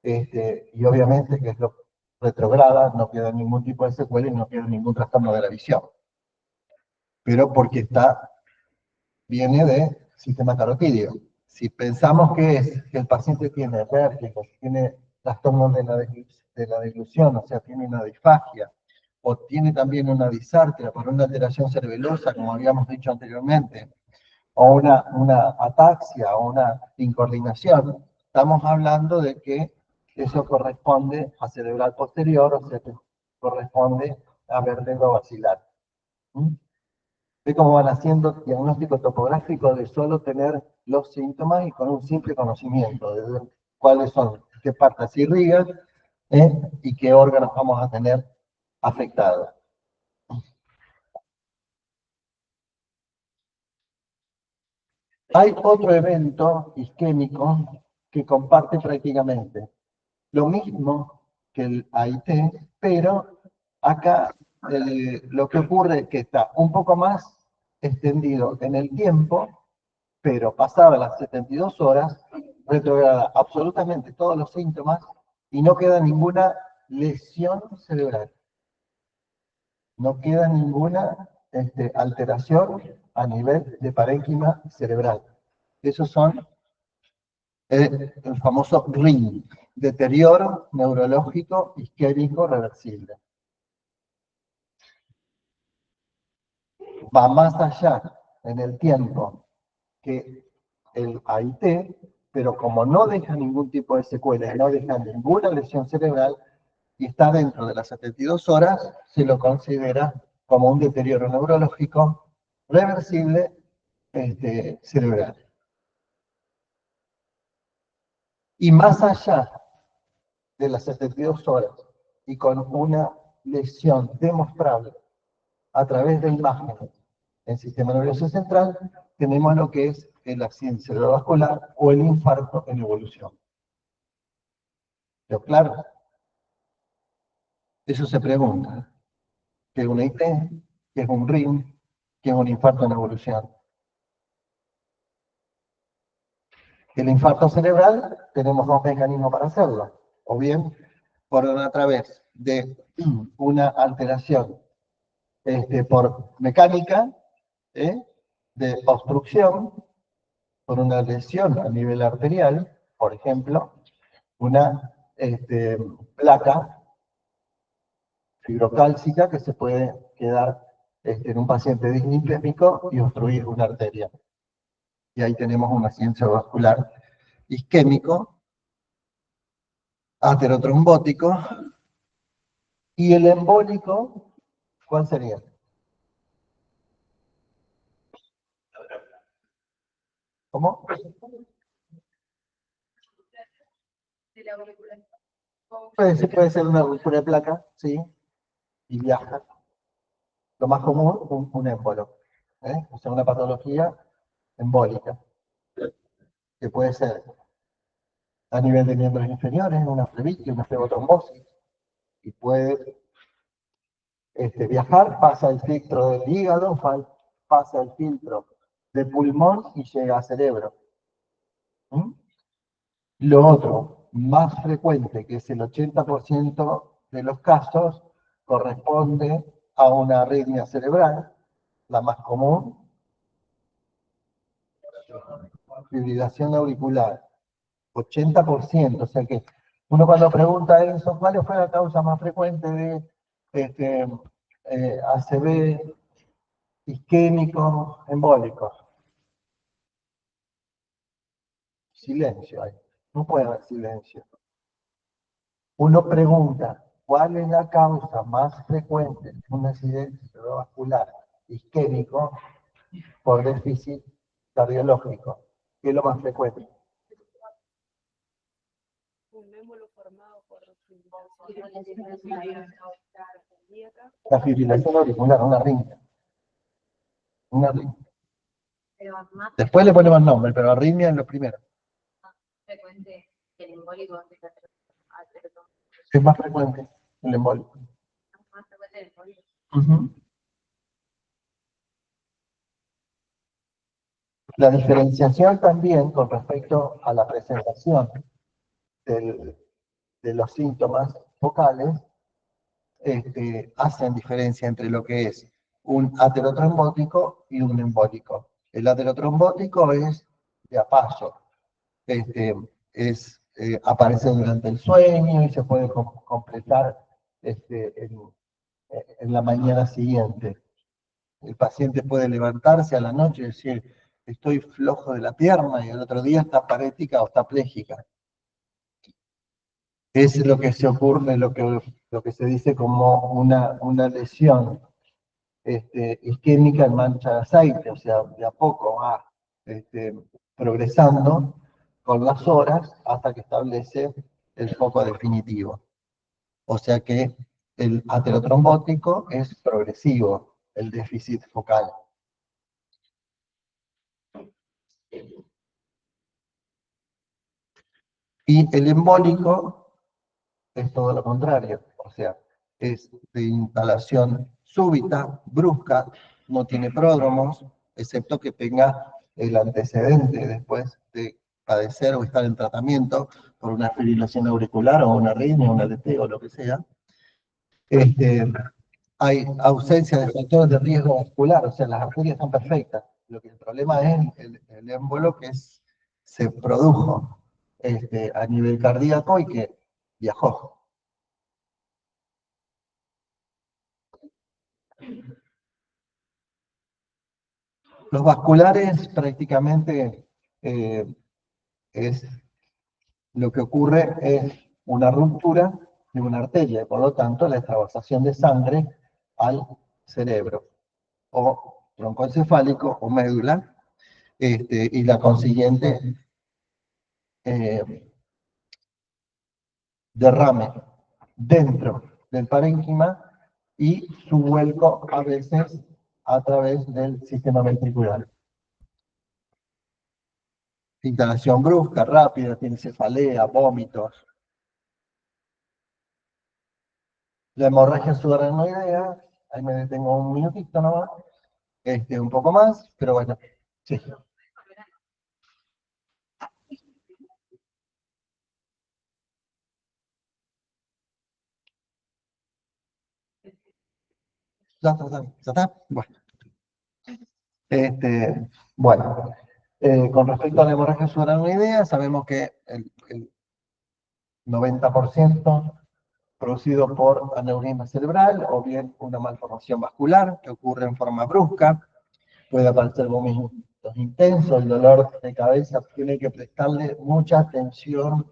y obviamente que es lo retrograda, no queda ningún tipo de secuela y no queda ningún trastorno de la visión. Pero porque viene del sistema carotídeo. Si pensamos que el paciente tiene vértigo, tiene trastorno de la deglución, o sea, tiene una disfagia, o tiene también una disartria por una alteración cerebelosa, como habíamos dicho anteriormente, o una ataxia o una incoordinación, estamos hablando de que eso corresponde a cerebral posterior, o sea que corresponde a vértebro basilar. Ve cómo van haciendo diagnóstico topográfico de solo tener los síntomas y con un simple conocimiento de cuáles son, qué partes irrigan y qué órganos vamos a tener afectados. Hay otro evento isquémico que comparte prácticamente lo mismo que el AIT, pero acá lo que ocurre es que está un poco más extendido en el tiempo, pero pasadas las 72 horas, retrograda absolutamente todos los síntomas y no queda ninguna lesión cerebral. No queda ninguna alteración a nivel de parénquima cerebral. Esos son el famoso RIN, deterioro neurológico isquémico reversible. Va más allá en el tiempo que el AIT, pero como no deja ningún tipo de secuela, no deja ninguna lesión cerebral y está dentro de las 72 horas, se lo considera como un deterioro neurológico reversible cerebral. Y más allá de las 72 horas y con una lesión demostrable a través de imágenes en sistema nervioso central, tenemos lo que es el accidente cerebrovascular o el infarto en evolución. Pero claro, eso se pregunta. ¿Qué es un IT? ¿Qué es un RIM? ¿Qué es un infarto en evolución? El infarto cerebral tenemos dos mecanismos para hacerlo. O bien a través de una alteración por mecánica, de obstrucción, por una lesión a nivel arterial, por ejemplo, una placa fibrocálcica que se puede quedar en un paciente disniplémico y obstruir una arteria. Y ahí tenemos un accidente vascular isquémico, aterotrombótico, y el embólico, ¿cuál sería? ¿Cómo? Puede ser una ruptura de placa, sí, y viaja. Lo más común, un émbolo. O sea, una patología embólica, que puede ser a nivel de miembros inferiores, una flebitis, una flebotrombosis, y puede viajar, pasa el filtro del hígado, pasa el filtro del pulmón y llega al cerebro. ¿Mm? Lo otro, más frecuente, que es el 80% de los casos, corresponde a una arritmia cerebral, la más común, fibrilación auricular, 80%, o sea que uno cuando pregunta eso, ¿cuál fue la causa más frecuente de ACV isquémico embólico? Silencio ahí, no puede haber silencio. Uno pregunta, ¿cuál es la causa más frecuente de un accidente cerebrovascular isquémico por déficit cardiológico? ¿Qué es lo más frecuente? Un émbolo formado por La fibrilación auricular, una arritmia. Una arritmia. Después le ponemos nombre, pero arritmia es lo primero. Frecuente el embólico Es más frecuente el embólico. más frecuente el embólico. La diferenciación también con respecto a la presentación de los síntomas focales hacen diferencia entre lo que es un aterotrombótico y un embólico. El aterotrombótico es de a paso, aparece durante el sueño y se puede completar en la mañana siguiente. El paciente puede levantarse a la noche y decir, estoy flojo de la pierna, y el otro día está parética o está pléjica. Es lo que se ocurre, lo que se dice como una lesión isquémica en mancha de aceite, o sea, de a poco va progresando con las horas hasta que establece el foco definitivo. O sea que el aterotrombótico es progresivo, el déficit focal. Y el embólico es todo lo contrario, o sea, es de instalación súbita, brusca, no tiene pródromos, excepto que tenga el antecedente después de padecer o estar en tratamiento por una fibrilación auricular o una arritmia, una ATT o lo que sea. Hay ausencia de factores de riesgo vascular, o sea, las arterias están perfectas. Lo que el problema es el émbolo que se produjo a nivel cardíaco y que viajó. Los vasculares prácticamente lo que ocurre es una ruptura de una arteria, y por lo tanto la extravasación de sangre al cerebro, o troncoencefálico o médula, y la consiguiente derrame dentro del parénquima y su vuelco a veces a través del sistema ventricular. Instalación brusca, rápida, tiene cefalea, vómitos. La hemorragia subaracnoidea, ahí me detengo un minutito nomás, un poco más, pero bueno, sí. ¿Ya está? ¿Ya está? Bueno. Bueno, con respecto a la hemorragia subaracnoidea, sabemos que el 90% producido por aneurisma cerebral o bien una malformación vascular que ocurre en forma brusca, puede aparecer vómitos intensos, el dolor de cabeza, tiene que prestarle mucha atención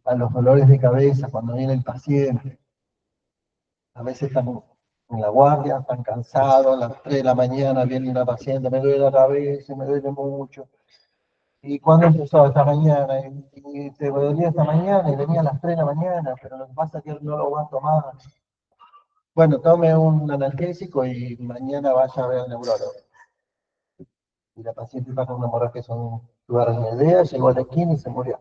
a los dolores de cabeza cuando viene el paciente. A veces están en la guardia, están cansados, a las 3 de la mañana viene una paciente, me duele la cabeza, me duele mucho. ¿Y cuándo empezó esta mañana? Y te dolía esta mañana y venía a las 3 de la mañana, pero lo que pasa es que él no lo va a tomar. Bueno, tome un analgésico y mañana vaya a ver al neurólogo. Y la paciente está con una hemorragia tuve una idea, llegó a la esquina y se murió.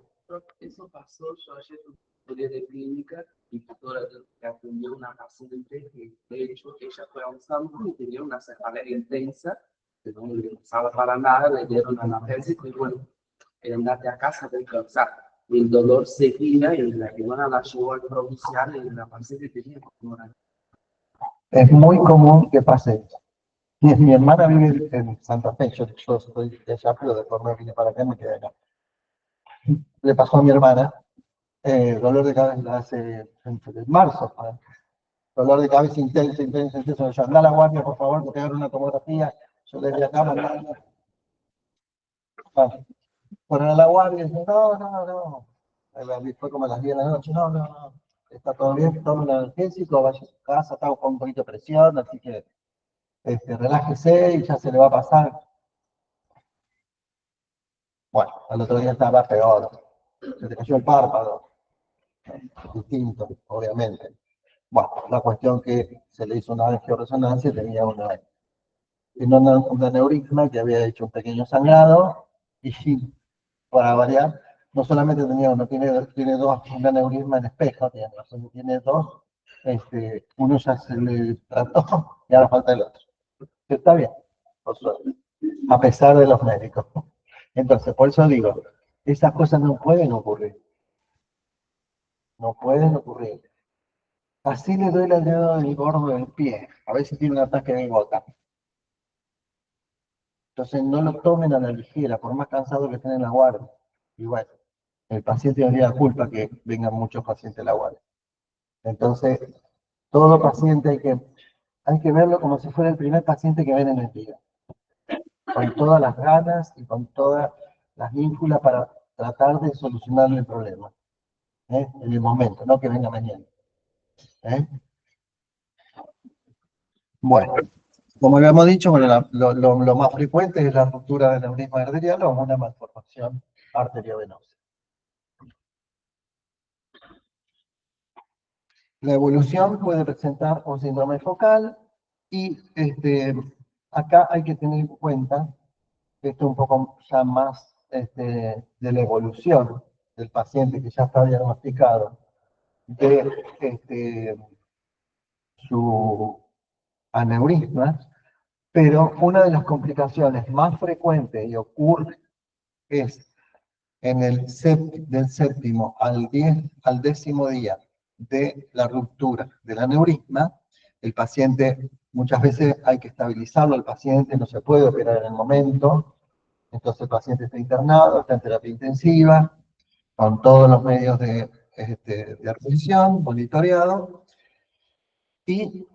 Eso pasó, yo ayer tuve de clínica y tutora que atendió una paciente que de hecho ella fue a un SAMU y tenía una cefalea intensa, que no le pasaba para nada, le dieron analgésico y bueno, andate a casa del cansar. El dolor seguía y la semana la llevó al provincial y la paciente tenía como Es muy común que pase eso. Mi hermana vive en Santa Fe, yo estoy de allá, pero después me vine para acá y me quedé acá. Le pasó a mi hermana dolor de cabeza hace en marzo. Dolor de cabeza intenso, intenso, intenso. Yo, anda a la guardia, por favor, que te hagan una tomografía. Yo desde acá mandando. Bueno, fueron a la guardia y dicen, no, no, no. Fue como a las 10 de la noche, no, no, no. Está todo bien, toma un analgésico, vaya a su casa, está con un poquito de presión, así que relájese y ya se le va a pasar. Bueno, al otro día estaba peor. Se te cayó el párpado. Distinto, obviamente. Bueno, la cuestión que se le hizo una angioresonancia, tenía un aneurisma que había hecho un pequeño sangrado y para variar, no solamente tenía uno, tiene dos, un aneurisma en espejo, tiene dos, uno ya se le trató y ahora falta el otro. Está bien, por suerte, a pesar de los médicos. Entonces, por eso digo, esas cosas no pueden ocurrir. No pueden ocurrir. Así le duele el dedo del gordo del pie. A veces tiene un ataque de gota. Entonces no lo tomen a la ligera, por más cansado que estén en la guardia. Y bueno, el paciente no tiene la culpa que vengan muchos pacientes a la guardia. Entonces, todo paciente hay que verlo como si fuera el primer paciente que ven en el día. Con todas las ganas y con todas las ínfulas para tratar de solucionarle el problema. En el momento, no que venga mañana. Bueno, como habíamos dicho, bueno, lo más frecuente es la ruptura del aneurisma arterial o una malformación arteriovenosa. La evolución puede presentar un síndrome focal y acá hay que tener en cuenta, esto es un poco ya más de la evolución del paciente que ya está diagnosticado, de su aneurisma, pero una de las complicaciones más frecuentes y ocurre es en del séptimo al 10º día de la ruptura del aneurisma. El paciente, muchas veces hay que estabilizarlo, el paciente no se puede operar en el momento, entonces el paciente está internado, está en terapia intensiva, con todos los medios de adquisición, monitoreado, y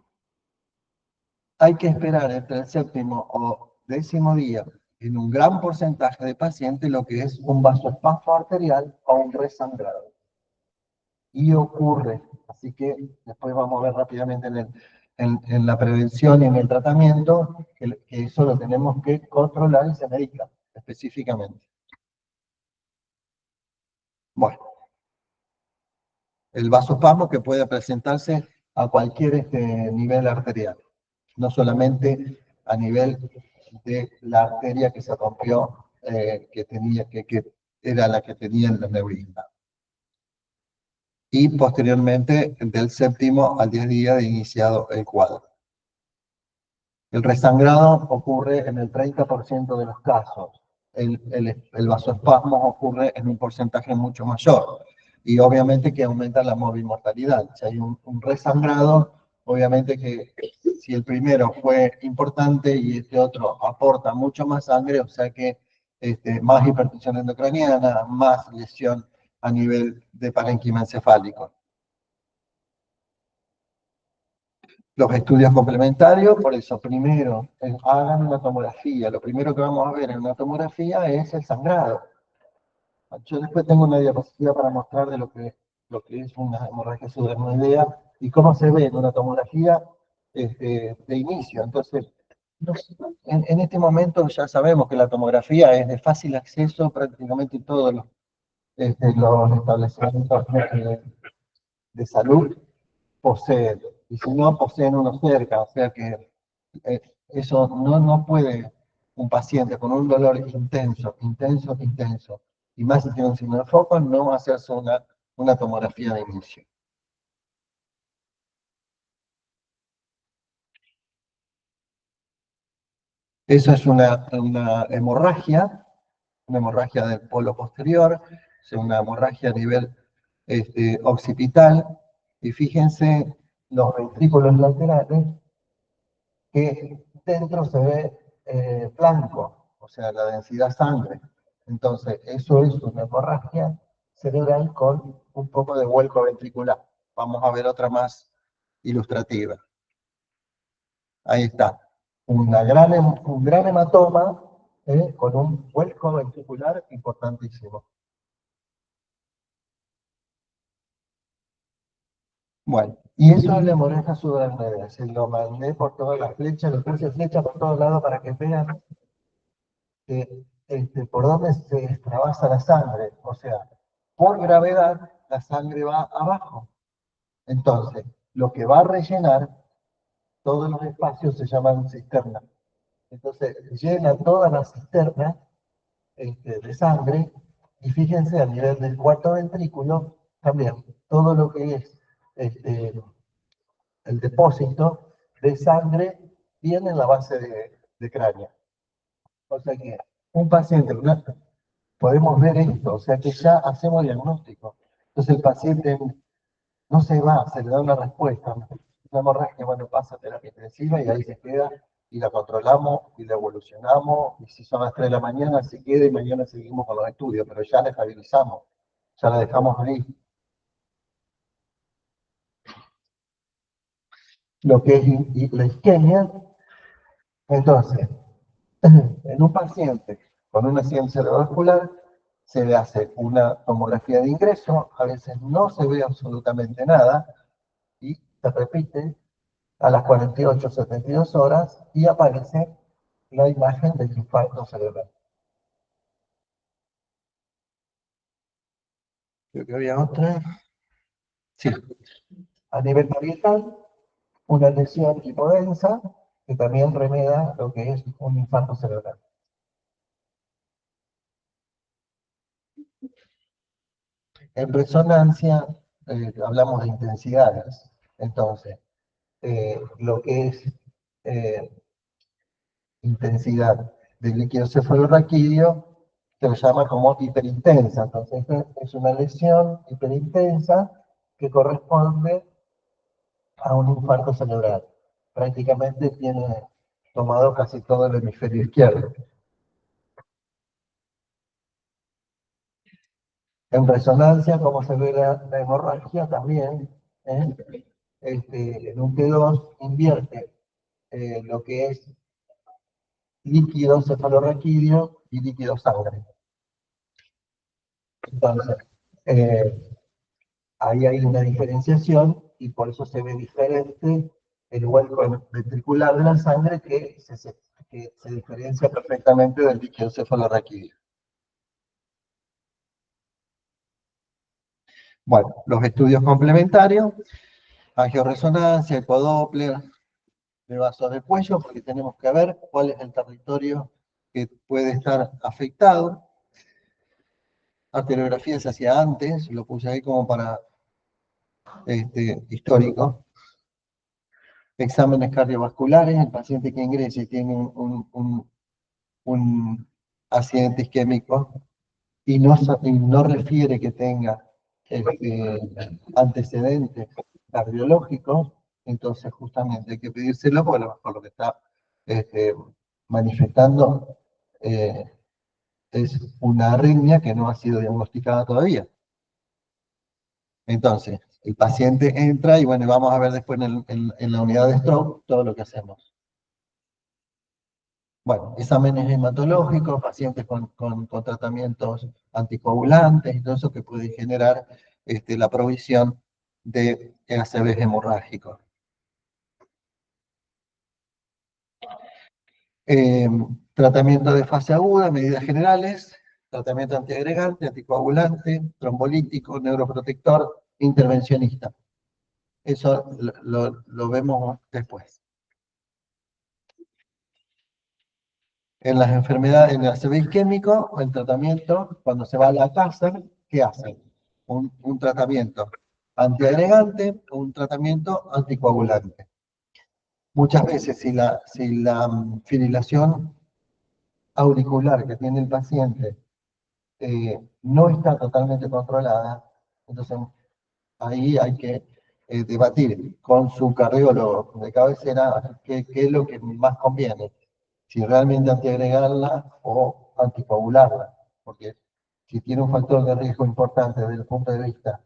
hay que esperar entre el séptimo o 10º día en un gran porcentaje de pacientes lo que es un vasoespasmo arterial o un resangrado. Y ocurre, así que después vamos a ver rápidamente en la prevención y en el tratamiento, que eso lo tenemos que controlar y se medica específicamente. Bueno, el vasoespasmo que puede presentarse a cualquier nivel arterial, no solamente a nivel de la arteria que se rompió, que era la que tenía el aneurisma. Y posteriormente, del séptimo al 10 días de iniciado el cuadro. El resangrado ocurre en el 30% de los casos. El vasoespasmo ocurre en un porcentaje mucho mayor. Y obviamente que aumenta la mortalidad. Si hay un resangrado, obviamente que si el primero fue importante y este otro aporta mucho más sangre, o sea que más hipertensión endocraniana, más lesión a nivel de parénquima encefálico. Los estudios complementarios, por eso primero hagan una tomografía. Lo primero que vamos a ver en una tomografía es el sangrado. Yo después tengo una diapositiva para mostrar de lo que es una hemorragia subdermoidea y cómo se ve en una tomografía de inicio. Entonces, en este momento ya sabemos que la tomografía es de fácil acceso prácticamente en todos los establecimientos de salud poseen, y si no poseen uno cerca, o sea que eso no puede un paciente con un dolor intenso, intenso, intenso, y más si tiene un signo de foco, no hacerse una tomografía de inicio. Eso es una hemorragia del polo posterior, es una hemorragia a nivel occipital, y fíjense los ventrículos laterales, que dentro se ve blanco, o sea, la densidad sangre. Entonces, eso es una hemorragia cerebral con un poco de vuelco ventricular. Vamos a ver otra más ilustrativa. Ahí está. Un gran hematoma con un vuelco ventricular importantísimo. Bueno, y eso es la hemorragia subaracnoidea. Se lo mandé por todas las flechas, le puse flechas por todos lados para que vean por dónde se extravasa la sangre. O sea, por gravedad, la sangre va abajo. Entonces, lo que va a rellenar todos los espacios se llaman cisternas. Entonces, llena toda la cisterna de sangre, y fíjense a nivel del cuarto ventrículo, también todo lo que es el depósito de sangre viene en la base de cráneo. O sea que un paciente, podemos ver esto, o sea que ya hacemos diagnóstico. Entonces el paciente no se va, se le da una respuesta. Una hemorragia, bueno, pasa a terapia intensiva y ahí se queda, y la controlamos y la evolucionamos, y si son las 3 de la mañana se queda y mañana seguimos con los estudios, pero ya la estabilizamos, ya la dejamos ahí. Lo que es la isquemia, entonces, en un paciente con un accidente cerebrovascular se le hace una tomografía de ingreso, a veces no se ve absolutamente nada, y se repite a las 48, 72 horas, y aparece la imagen del infarto cerebral. Creo que había otra. Sí. A nivel parietal, una lesión hipodensa que también remeda lo que es un infarto cerebral. En resonancia, hablamos de intensidades. Entonces, lo que es intensidad del líquido cefalorraquídeo se lo llama como hiperintensa. Entonces, esta es una lesión hiperintensa que corresponde a un infarto cerebral. Prácticamente tiene tomado casi todo el hemisferio izquierdo. En resonancia, como se ve la hemorragia también, en un T2 invierte lo que es líquido cefalorraquídeo y líquido sangre. Entonces, ahí hay una diferenciación y por eso se ve diferente el vuelco ventricular de la sangre que se diferencia perfectamente del líquido cefalorraquídeo. Bueno, los estudios complementarios, angioresonancia, ecodoppler, de vasos de cuello, porque tenemos que ver cuál es el territorio que puede estar afectado. Arteriografía se hacía antes, lo puse ahí como para histórico. Exámenes cardiovasculares, el paciente que ingrese y tiene un accidente isquémico y no refiere que tenga antecedentes cardiológicos, entonces justamente hay que pedírselo por lo que está manifestando es una arritmia que no ha sido diagnosticada todavía. Entonces, el paciente entra y bueno, vamos a ver después en la unidad de stroke todo lo que hacemos. Bueno, exámenes hematológicos, pacientes con tratamientos anticoagulantes y todo eso que puede generar la provisión de ACVs hemorrágicos. Tratamiento de fase aguda, medidas generales, tratamiento antiagregante, anticoagulante, trombolítico, neuroprotector, intervencionista. Eso lo vemos después. En las enfermedades, en el ACV isquémico, el tratamiento, cuando se va a la casa, ¿qué hacen? Un tratamiento antiagregante o un tratamiento anticoagulante. Muchas veces, si la fibrilación auricular que tiene el paciente no está totalmente controlada, entonces ahí hay que debatir con su cardiólogo de cabecera qué es lo que más conviene, si realmente antiagregarla o anticoagularla, porque si tiene un factor de riesgo importante desde el punto de vista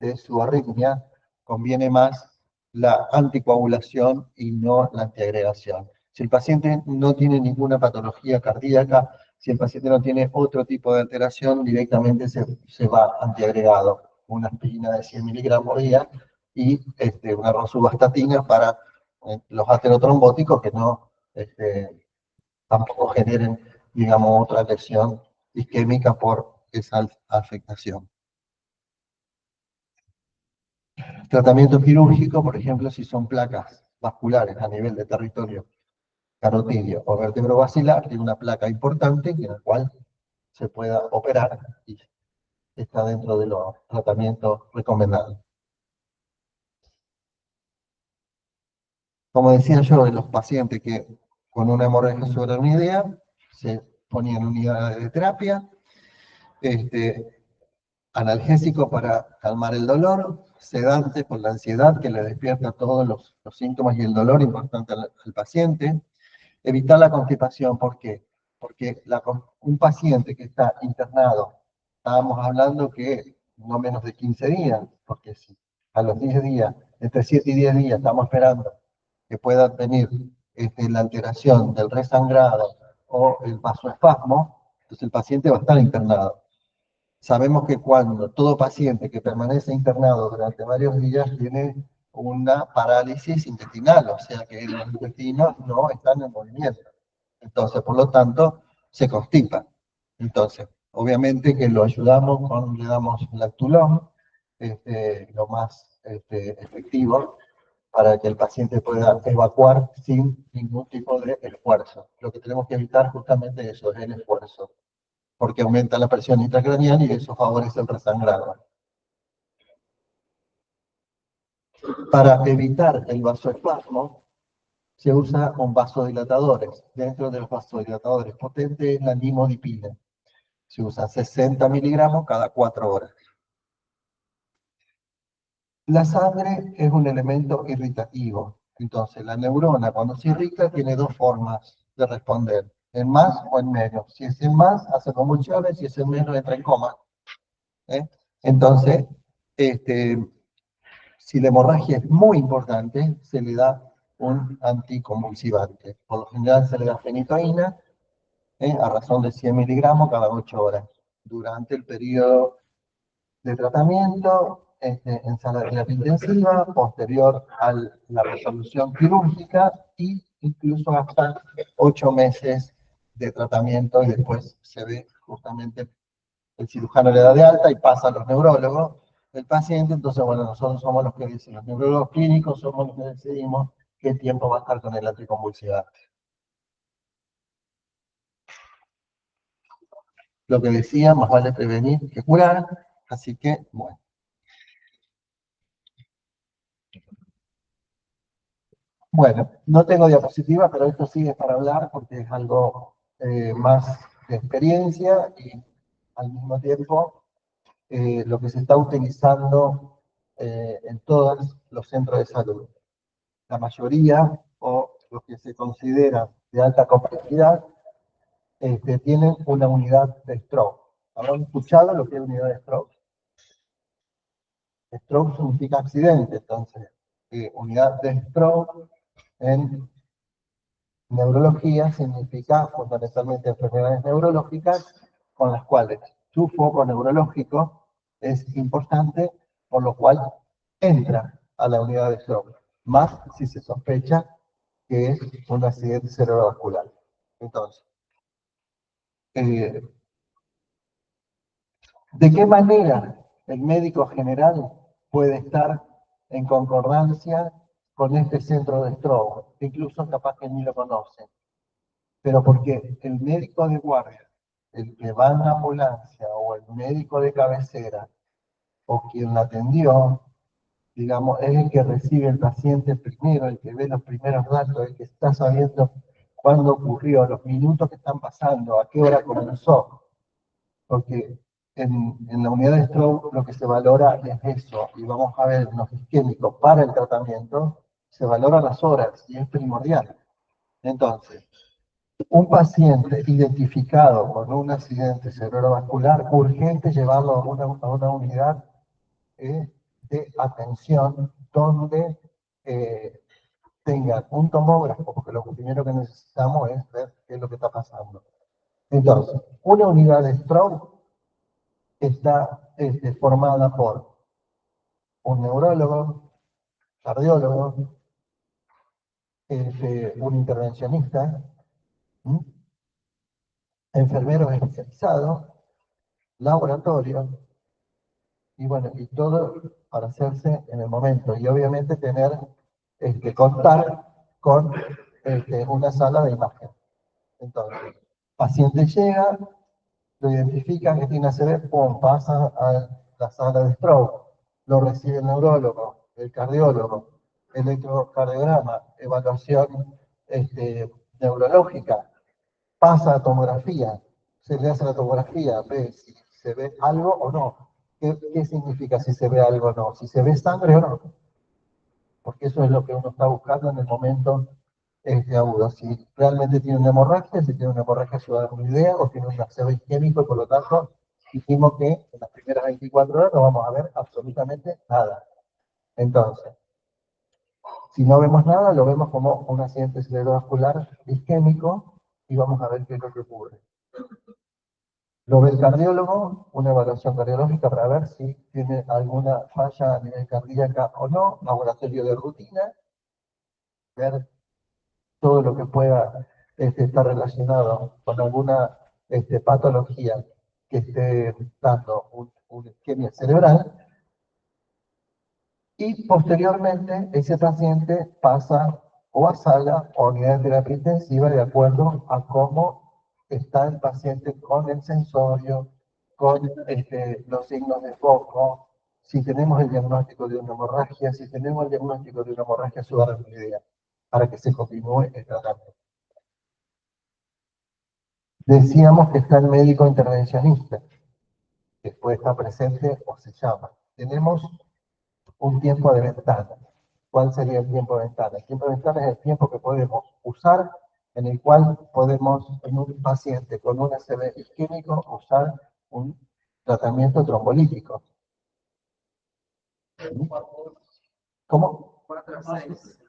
de su arritmia, conviene más la anticoagulación y no la antiagregación. Si el paciente no tiene ninguna patología cardíaca, si el paciente no tiene otro tipo de alteración, directamente se va antiagregado, una aspirina de 100 miligramos por día y una rosuvastatina para los aterotrombóticos que no tampoco generen, digamos, otra lesión isquémica por esa afectación. Tratamiento quirúrgico, por ejemplo, si son placas vasculares a nivel de territorio carotidio o vertebrovascular, tiene una placa importante en la cual se pueda operar y está dentro de los tratamientos recomendados. Como decía yo, en los pacientes que con una hemorragia subaracnoidea se ponían unidades de terapia, analgésico para calmar el dolor, sedante por la ansiedad que le despierta todos los síntomas y el dolor importante al paciente, evitar la constipación. ¿Por qué? Porque un paciente que está internado, estábamos hablando que no menos de 15 días, porque si a los 10 días, entre 7 y 10 días, estamos esperando que pueda tener la alteración del resangrado o el vasoespasmo, entonces el paciente va a estar internado. Sabemos que cuando todo paciente que permanece internado durante varios días tiene una parálisis intestinal, o sea que los intestinos no están en movimiento. Entonces, por lo tanto, se constipa. Entonces, obviamente que lo ayudamos le damos lactulón, lo más efectivo, para que el paciente pueda evacuar sin ningún tipo de esfuerzo. Lo que tenemos que evitar justamente eso, es el esfuerzo, porque aumenta la presión intracraneal y eso favorece el resangrado. Para evitar el vasoespasmo, se usa un vasodilatadores. Dentro de los vasodilatadores potentes es la nimodipina. Se usa 60 miligramos cada 4 horas. La sangre es un elemento irritativo. Entonces, la neurona cuando se irrita tiene dos formas de responder, en más o en menos. Si es en más, hace convulsiones, si es en menos, entra en coma. Entonces, si la hemorragia es muy importante, se le da un anticonvulsivante. Por lo general se le da fenitoína, a razón de 100 miligramos cada 8 horas. Durante el periodo de tratamiento, en sala de terapia intensiva, posterior a la resolución quirúrgica y incluso hasta 8 meses de tratamiento y después se ve justamente el cirujano le da de alta y pasa a los neurólogos del paciente. Entonces, bueno, nosotros somos los que dicen, los neurólogos clínicos somos los que decidimos qué tiempo va a estar con el anticonvulsivante. Lo que decía, más vale prevenir que curar, así que, bueno. Bueno, no tengo diapositivas, pero esto sí es para hablar porque es algo más de experiencia y al mismo tiempo lo que se está utilizando en todos los centros de salud. La mayoría, o los que se consideran de alta complejidad, tienen una unidad de stroke. ¿Habrán escuchado lo que es unidad de stroke? Stroke significa accidente, entonces, unidad de stroke en neurología significa fundamentalmente enfermedades neurológicas con las cuales su foco neurológico es importante, por lo cual entra a la unidad de stroke, más si se sospecha que es un accidente cerebrovascular. Entonces, ¿de qué manera el médico general puede estar en concordancia con este centro de stroke? Incluso capaz que ni lo conoce. pero porque el médico de guardia, el que va en la ambulancia o el médico de cabecera o quien la atendió, digamos, es el que recibe el paciente primero, el que ve los primeros datos, el que está sabiendo cuándo ocurrió, los minutos que están pasando, a qué hora comenzó. Porque en la unidad de stroke lo que se valora es eso, y vamos a ver los isquémicos para el tratamiento, se valoran las horas y es primordial. Entonces, un paciente identificado con un accidente cerebrovascular, urgente llevarlo a una unidad de atención donde tengan un tomógrafo, porque lo primero que necesitamos es ver qué es lo que está pasando. Entonces, una unidad de stroke está formada por un neurólogo, cardiólogo, un intervencionista, ¿m? Enfermeros especializados, laboratorio, y bueno, y todo para hacerse en el momento. Y obviamente tener, contar con una sala de imagen. Entonces, paciente llega, lo identifican que tiene ACV, pum, pasa a la sala de stroke, lo recibe el neurólogo, el cardiólogo, electrocardiograma, evaluación neurológica, pasa a tomografía, se le hace la tomografía, ve si se ve algo o no. ¿Qué significa si se ve algo o no? Si se ve sangre o no. Porque eso es lo que uno está buscando en el momento agudo. Si realmente tiene una hemorragia, si tiene una hemorragia ciudadana con idea, o tiene un acceso isquémico, y por lo tanto dijimos que en las primeras 24 horas no vamos a ver absolutamente nada. Entonces, si no vemos nada, lo vemos como un accidente cerebrovascular isquémico y vamos a ver qué es lo que ocurre. Lo ve el cardiólogo, una evaluación cardiológica para ver si tiene alguna falla a nivel cardíaca o no, laboratorio de rutina, ver todo lo que pueda estar relacionado con alguna patología que esté dando una isquemia cerebral, y posteriormente ese paciente pasa o a sala o a unidad de terapia intensiva de acuerdo a cómo está el paciente con el sensorio, con los signos de foco, si tenemos el diagnóstico de una hemorragia, si tenemos el diagnóstico de una hemorragia subaracnoidea, para que se continúe el tratamiento. Decíamos que está el médico intervencionista, que puede estar presente o se llama. Tenemos un tiempo de ventana. ¿Cuál sería el tiempo de ventana? El tiempo de ventana es el tiempo que podemos usar en el cual podemos, en un paciente con un ACV isquémico, usar un tratamiento trombolítico. ¿Cómo? 4 a 6.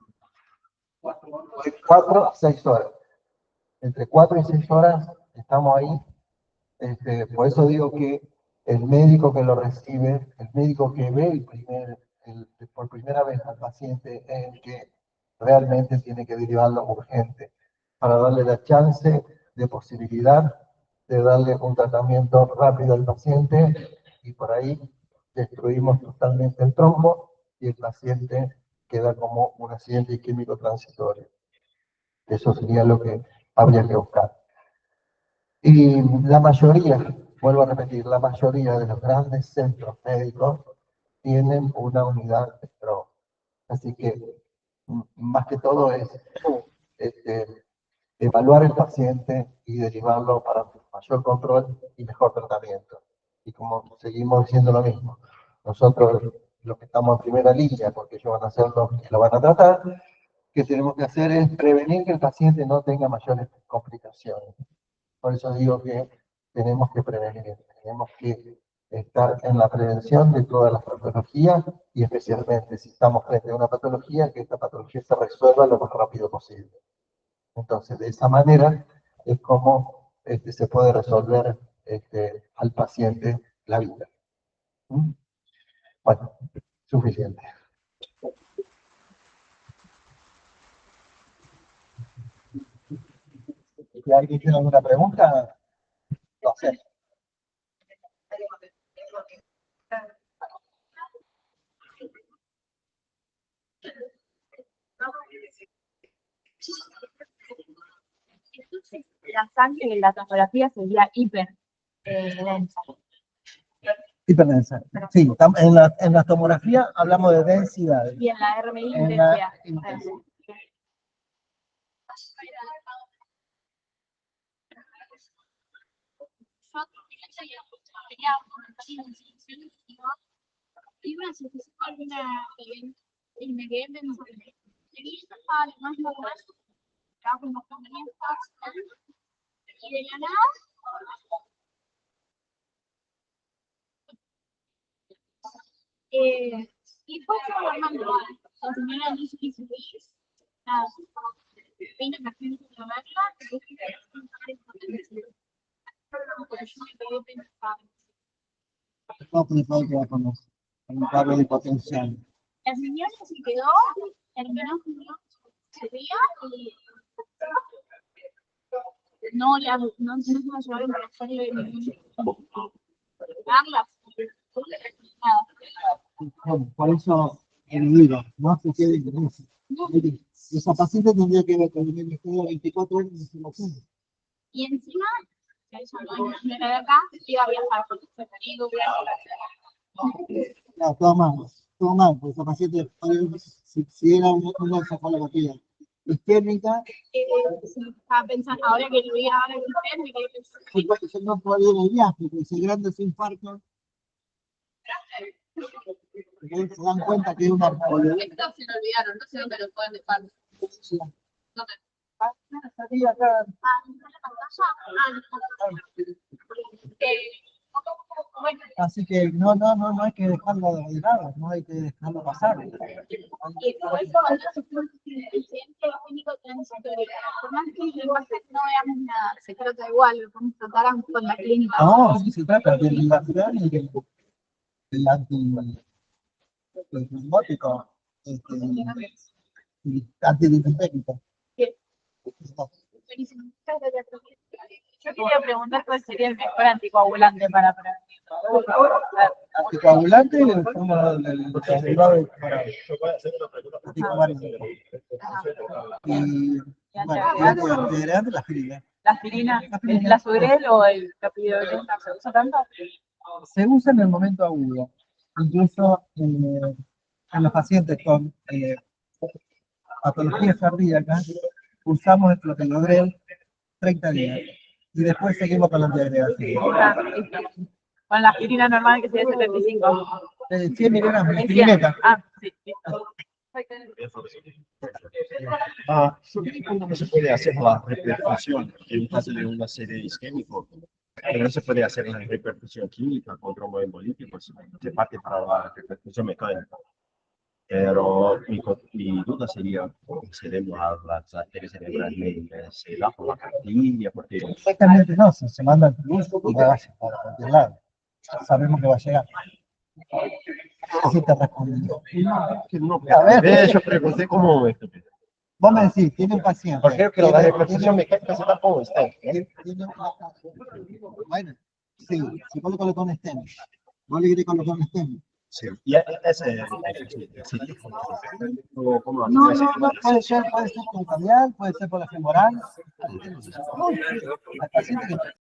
4 a 6 horas. Entre 4 y 6 horas estamos ahí. Por eso digo que el médico que lo recibe, el médico que ve por primera vez al paciente, es el que realmente tiene que derivarlo urgente para darle la chance de posibilidad de darle un tratamiento rápido al paciente, y por ahí destruimos totalmente el trombo y el paciente queda como un accidente isquémico transitorio. Eso sería lo que habría que buscar. Y la mayoría, vuelvo a repetir, la mayoría de los grandes centros médicos tienen una unidad de stroke. Así que, más que todo es este, evaluar el paciente y derivarlo para mayor control y mejor tratamiento. Y como seguimos diciendo lo mismo, nosotros los que estamos en primera línea, porque ellos van a ser los que lo van a tratar, que tenemos que hacer es prevenir que el paciente no tenga mayores complicaciones. Por eso digo que tenemos que prevenir, tenemos que estar en la prevención de todas las patologías, y especialmente si estamos frente a una patología, que esta patología se resuelva lo más rápido posible. Entonces, de esa manera es como se puede resolver al paciente la vida. ¿Mm? Bueno, suficiente. Si alguien tiene alguna pregunta, lo hacemos. Entonces, la sangre en la tomografía sería hiperdensa. Hiperdensa. Sí, en la tomografía hablamos de densidad. Y en la RMI En la densidad. intensidad. Y de la nada, y fue formando la señora Liz Luis, la reina Martín de la Magna, que Con un cable de potencial. la señora se quedó, terminó su día y no se la llevaron para hacerle darla. Por eso el libro, no se quede con eso. Esa paciente tendría que ver con el estudio de 24 horas de información. Y encima, que ella no era de acá, iba a viajar con su marido. No, todo mal, porque esa paciente, si era una encefalopatía isquémica, Estaba pensando, ahora que lo vi ahora que me quedé pensando. yo no podía ir al viaje, porque ese grande es infarto. Porque se dan cuenta que es una boludez. Esto se lo olvidaron, no sé dónde lo pueden dejar. ¿Dónde? Salí acá. Bueno, Así que no hay que dejarlo de lado, no hay que dejarlo pasar. y por eso el presidente clínico transitorio, por más que en imagen no veamos nada, se trata igual, lo podemos tratar con la clínica. No, sí se trata del bilateral y del antibiótico, antidiurético. Buenísimo. Yo quería preguntar cuál sería el mejor anticoagulante para Anticoagulante y el derivado del anticoagulante. Y bueno, antiagregante, la aspirina. ¿La aspirina, la Sugrel o el Capidogrel se usa tanto? Se usa en el momento agudo, incluso en los pacientes con patologías cardíacas, usamos el clopidogrel 30 días y después seguimos con la antiagregación. Con la aspirina normal que sería 75. 100 miligramos de aspirineta. Ah, sí, listo. ¿Cómo se puede hacer la repercusión en un caso de una sede isquémico? Pero no se puede hacer una repercusión química con tromboembolíticos, se parte para la repercusión mecánica. Pero mi duda sería, ¿cómo accedemos a las arterias cerebrales? ¿Se da por la cartilla? Porque Exactamente no, se manda el luz y va a llegar a cualquier lado. Sabemos que va a llegar. Así te respondo. A ver, yo pregunté cómo esto. vos me decís, tiene un paciente. Porque creo que la repercusión mecánica se da con stent. Bueno, sí, si vos le colocas un stent, vos le querés colocar un stent. Sí. Y ese sí. ¿Cómo No, puede ser por el capial, puede ser por la femoral. Hay pacientes que